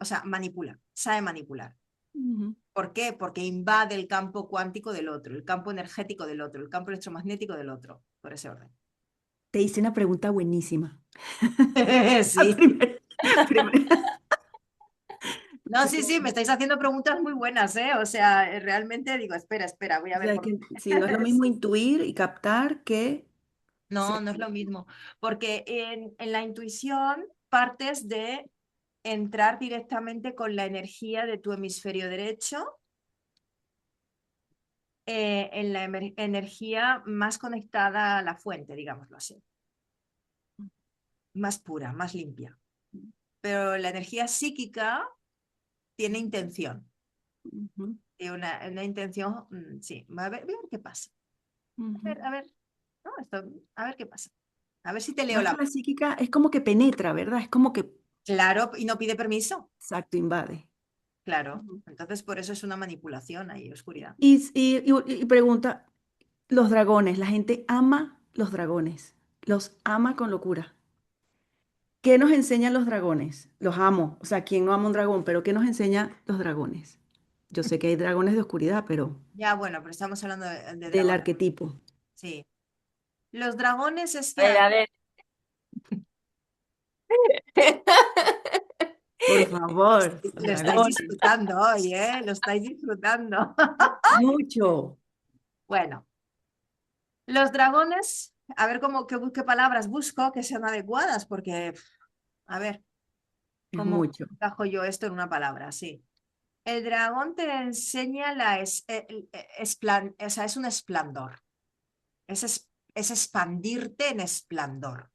o sea, manipula, sabe manipular. ujú. ¿Por qué? Porque invade el campo cuántico del otro, el campo energético del otro, el campo electromagnético del otro, por ese orden. Te hice una pregunta buenísima. Sí. Primero, primero. No, sí, sí, me estáis haciendo preguntas muy buenas, ¿eh? O sea, realmente digo, espera, espera, voy a O ver sea, por que qué. si no es lo mismo Sí. intuir y captar que No, no es lo mismo, porque en la intuición partes de entrar directamente con la energía de tu hemisferio derecho, en la energía más conectada a la fuente, digámoslo así, más pura, más limpia. Pero la energía psíquica tiene intención, ujú, tiene una intención, sí, voy a ver qué pasa. ujú. A ver, no, a ver qué pasa. A ver si te leo Más la que la mente. psíquica es como que penetra, ¿verdad? Es como que Claro, y no pide permiso. Exacto, invade. Claro. Ujú. Entonces, por eso es una manipulación ahí, oscuridad. Y pregunta, los dragones, la gente ama los dragones, los ama con locura. ¿Qué nos enseñan los dragones? Los amo, o sea, ¿quién no ama un dragón? Pero ¿qué nos enseñan los dragones? Yo sé que hay dragones de oscuridad, pero Ya, bueno, pero estamos hablando de del dragones. arquetipo. Sí. Los dragones es que A ver. Por favor, los lo estáis dragones. disfrutando hoy, ¿eh? Lo estáis disfrutando. Mucho. Bueno, los dragones, a ver qué palabras busco que sean adecuadas, porque, a ver, Es ¿cómo mucho. encajo yo esto en una palabra? Sí. El dragón te enseña o sea, es un esplendor. Es expandirte en esplendor.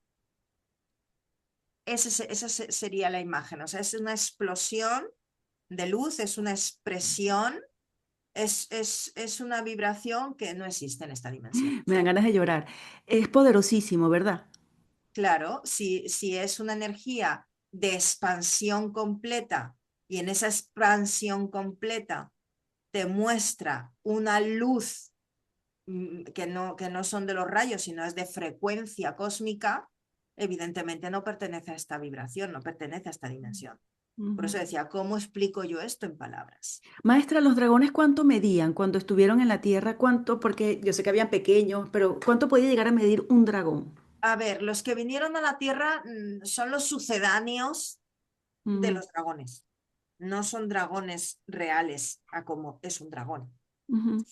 Esa sería la imagen. O sea, es una explosión de luz, es una expresión, es una vibración que no existe en esta dimensión. Me dan ganas de llorar. Es poderosísimo, ¿verdad? Claro, si es una energía de expansión completa y en esa expansión completa te muestra una luz que no son de los rayos, sino es de frecuencia cósmica, evidentemente no pertenece a esta vibración, no pertenece a esta dimensión. Por Ujú. eso decía, ¿cómo explico yo esto en palabras? Maestra, ¿los dragones cuánto medían cuando estuvieron en la Tierra? ¿Cuánto? Porque yo sé que habían pequeños, pero ¿cuánto podía llegar a medir un dragón? A ver, los que vinieron a la Tierra son los sucedáneos de Ujú, los dragones. No son dragones reales a como es un dragón. ujú,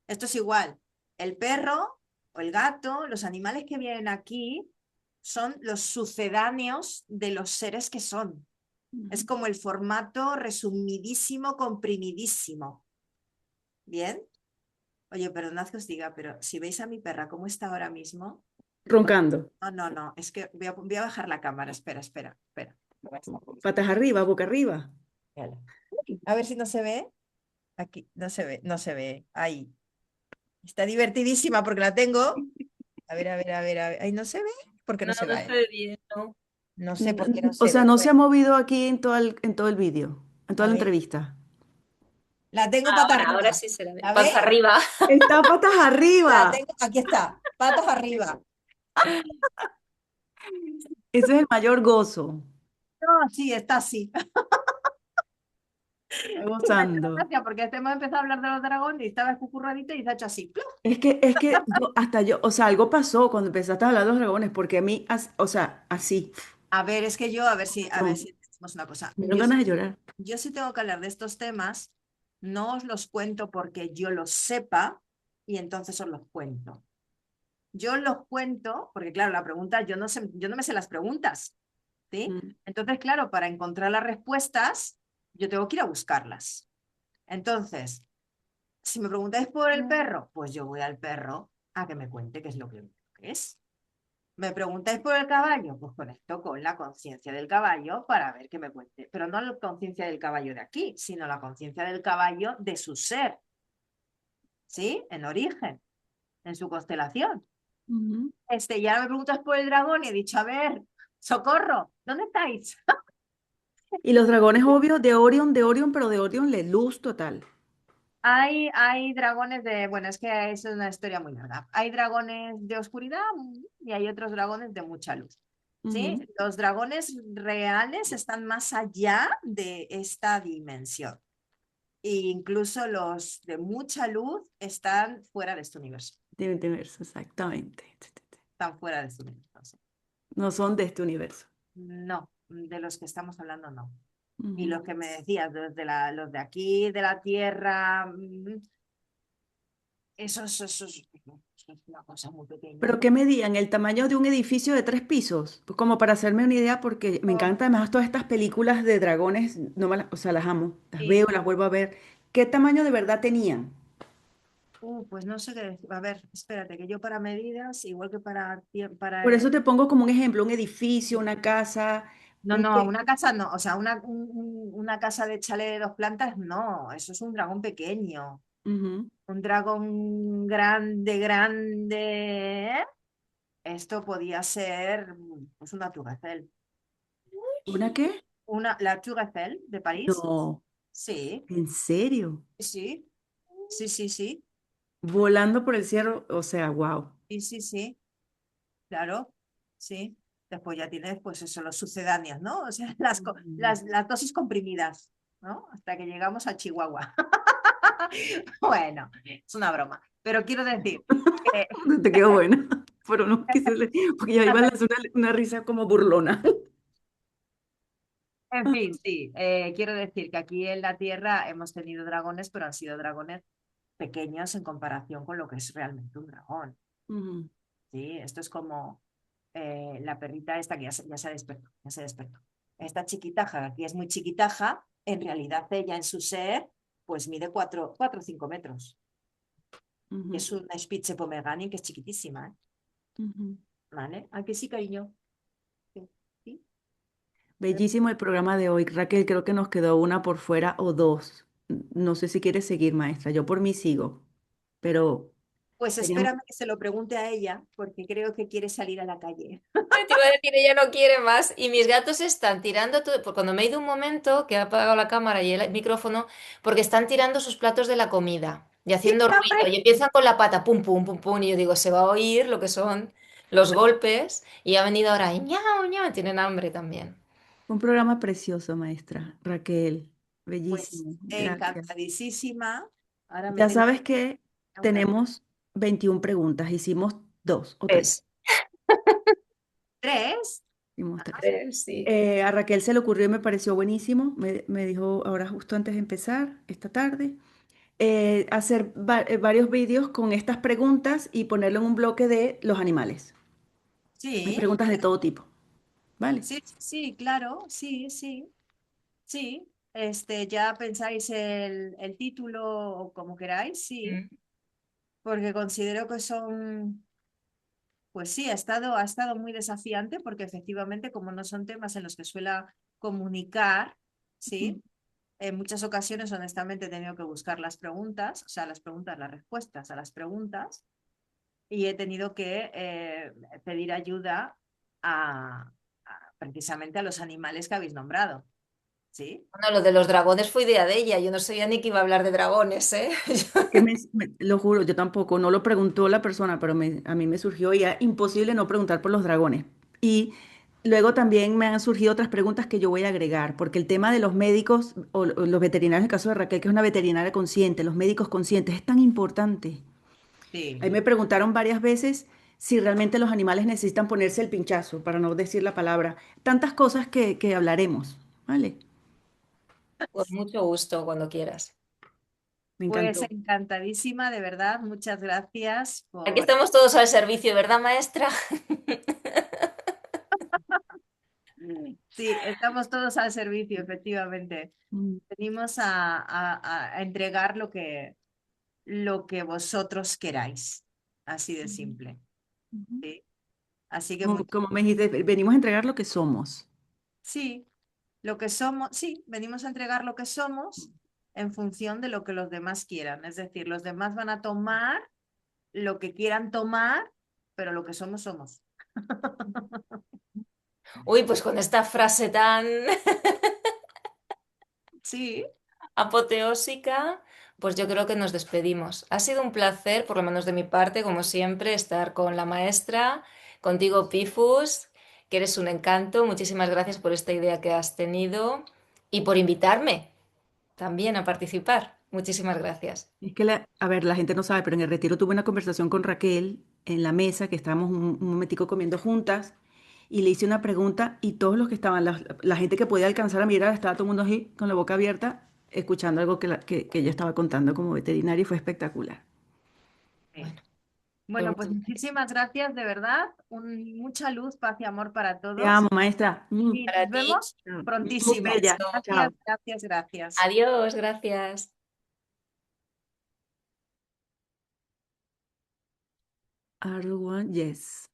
Esto es igual. El perro o el gato, los animales que vienen aquí son los sucedáneos de los seres que son. Es ujú. como el formato resumidísimo, comprimidísimo. ¿Bien? Oye, perdonad que os diga, pero si veis a mi perra cómo está ahora mismo, Roncando. no, no, no, es que voy a bajar la cámara, espera, espera, espera. Patas arriba, boca arriba. Mírala. A ver si no se ve. Aquí, no se ve, no se ve. Ahí. Está divertidísima porque la tengo. A ver, a ver, a ver, a ver. Ahí no se ve. ¿Por qué no No, se no ve? se ve bien, ¿no? No sé por qué no O se sea, ve. no se Bueno, ha movido aquí en todo el vídeo, en toda a la ver. entrevista. La tengo pata Ahora arriba. sí se la ve. ¿La Panza ve? arriba. Está patas La arriba. tengo. Aquí está. Patas arriba. Ese es el mayor gozo. No, sí, está así. Está Y me ha hecho gozando. gracia porque hemos empezado a hablar de los dragones y estaba escucurradita y se ha hecho así. ¡Pluf! Es que yo, o sea, algo pasó cuando empezaste a hablar de los dragones, porque a mí, o sea, así, A ver, es que yo, a ver ron, si decimos una cosa. me dieron ganas de llorar. Yo sí tengo que hablar de estos temas, no os los cuento porque yo los sepa y entonces os los cuento. Yo los cuento porque, claro, la pregunta, yo no me sé las preguntas, ¿sí? Mm, Entonces, claro, para encontrar las respuestas, yo tengo que ir a buscarlas. Entonces, si me preguntáis por el perro, pues yo voy al perro a que me cuente qué es lo que es. ¿Me preguntáis por el caballo? Pues conecto con la conciencia del caballo para ver qué me cuente. Pero no la conciencia del caballo de aquí, sino la conciencia del caballo de su ser, ¿sí? En origen, en su constelación. ujú. Y ahora me preguntas por el dragón y he dicho, a ver, socorro, ¿dónde estáis? Y los dragones, obvio, de Orión, pero de Orión le luz total. Hay dragones bueno, es que es una historia muy larga. Hay dragones de oscuridad y hay otros dragones de mucha luz. ¿Sí? Ujú. Los dragones reales están más allá de esta dimensión. E incluso los de mucha luz están fuera de este universo. De universo, exactamente. Están fuera de este universo. Sí. No son de este universo. No, de los que estamos hablando, no. Y Ujú. los que me decías, los de aquí, de la Tierra, eso es una cosa muy pequeña. ¿Pero qué medían? ¿El tamaño de un edificio de 3 pisos? Pues como para hacerme una idea, porque me Oh, encantan además todas estas películas de dragones, no me o sea, las amo, las sí. veo, las vuelvo a ver. ¿Qué tamaño de verdad tenían? Pues no sé qué decir. A ver, espérate, que yo para medidas, igual que Por para eso te pongo como un ejemplo, un edificio, una casa, no, un no, qué. una casa no, o sea, una casa de chalet de 2 plantas, no, eso es un dragón pequeño. Ujú. Un dragón grande, grande, ¿eh? Esto podía ser pues una turacel. ¿Una qué? la Tour Eiffel de París. No, Sí, ¿en serio? sí, sí, sí, sí, Volando por el cielo, o sea, wow. sí, sí, sí, claro, sí. Después ya tienes, pues eso, los sucedáneos, ¿no? O sea, las dosis comprimidas, ¿no? Hasta que llegamos a Chihuahua. Bueno, es una broma, pero quiero decir, que, Te quedó buena, pero no quise decir, porque ya iba a hacer una risa como burlona. en fin, sí, quiero decir que aquí en la Tierra hemos tenido dragones, pero han sido dragones pequeños en comparación con lo que es realmente un dragón. Ujú, ¿Sí? Esto es como la perrita esta que ya se despertó, ya se despertó. Esta chiquitaja, que aquí es muy chiquitaja, en realidad ella en su ser, pues mide 4 o 5 metros. ujú, Es una Spitze Pomeranian que es chiquitísima, ¿eh? ujú. ¿Vale? ¿A que sí, cariño? Sí. ¿Sí? Bellísimo el programa de hoy, Raquel. Creo que nos quedó una por fuera o dos. No sé si quieres seguir, maestra. Yo por mí sigo, pero Pues teníamos espérame que se lo pregunte a ella, porque creo que quiere salir a la calle. Te iba a decir, ella no quiere más. Y mis gatos están tirando todo. Porque cuando me he ido un momento, que he apagado la cámara y el micrófono, porque están tirando sus platos de la comida y ¡Tiene haciendo ruido. Y hambre! empiezan con la pata, pum, pum, pum, pum. Y yo digo, se va a oír lo que son los golpes. Y ha venido ahora, y ñau, ñau. Tienen hambre también. un programa precioso, maestra. Raquel, Pues bellísimo. Gracias. encantadísima. Ahora me Ya tengo sabes que a un café. tenemos 21 preguntas. Hicimos dos o tres. Pues, ¿Tres? Hicimos tres. sí. A Raquel se le ocurrió y me pareció buenísimo. Me dijo ahora justo antes de empezar, esta tarde, hacer varios vídeos con estas preguntas y ponerlo en un bloque de los animales. Hay Sí, preguntas de todo tipo, ¿vale? sí, sí, sí, claro, sí, sí, sí. Ya pensáis el título o como queráis, sí, Mm. porque considero que son, pues sí, ha estado muy desafiante porque efectivamente como no son temas en los que suela comunicar, Mm, sí, en muchas ocasiones honestamente he tenido que buscar las preguntas, o sea, las preguntas, las respuestas a las preguntas y he tenido que pedir ayuda precisamente a los animales que habéis nombrado, ¿sí? Bueno, lo de los dragones fue idea de ella. Yo no sabía ni que iba a hablar de dragones, ¿eh? Que lo juro, yo tampoco, no lo preguntó la persona, pero a mí me surgió y era imposible no preguntar por los dragones. Y luego también me han surgido otras preguntas que yo voy a agregar, porque el tema de los médicos o los veterinarios, en el caso de Raquel, que es una veterinaria consciente, los médicos conscientes, es tan importante. Ahí Sí, me preguntaron varias veces si realmente los animales necesitan ponerse el pinchazo, para no decir la palabra. Tantas cosas que hablaremos, ¿vale? Con mucho gusto, cuando quieras. Me pues encantó. encantadísima, de verdad, muchas gracias Aquí por... estamos todos al servicio, ¿verdad, maestra? Sí, estamos todos al servicio, efectivamente. Mm, Venimos a entregar lo que vosotros queráis, así de ujú, simple, ujú. ¿sí? Así que Como me dijiste, venimos a entregar lo que somos. sí, lo que somos, sí, venimos a entregar lo que somos en función de lo que los demás quieran. Es decir, los demás van a tomar lo que quieran tomar, pero lo que somos, somos. Uy, pues con esta frase tan Sí, apoteósica, pues yo creo que nos despedimos. Ha sido un placer, por lo menos de mi parte, como siempre, estar con la maestra, contigo, Pifus, que eres un encanto. Muchísimas gracias por esta idea que has tenido y por invitarme también a participar. Muchísimas gracias. Es que, a ver, la gente no sabe, pero en el retiro tuve una conversación con Raquel en la mesa, que estábamos un momentico comiendo juntas, y le hice una pregunta y todos los que estaban, la gente que podía alcanzar a mirar, estaba todo el mundo así, con la boca abierta, escuchando algo que ella estaba contando como veterinaria y fue espectacular. sí. Bueno, pues Bueno, pues muchas muchísimas gracias, de verdad. Mucha luz, paz y amor para Te todos. amo, maestra. Y para nos ti. vemos Muy prontísimo. bella. Gracias, Chao. gracias, gracias. Adiós, gracias. Arwan, yes.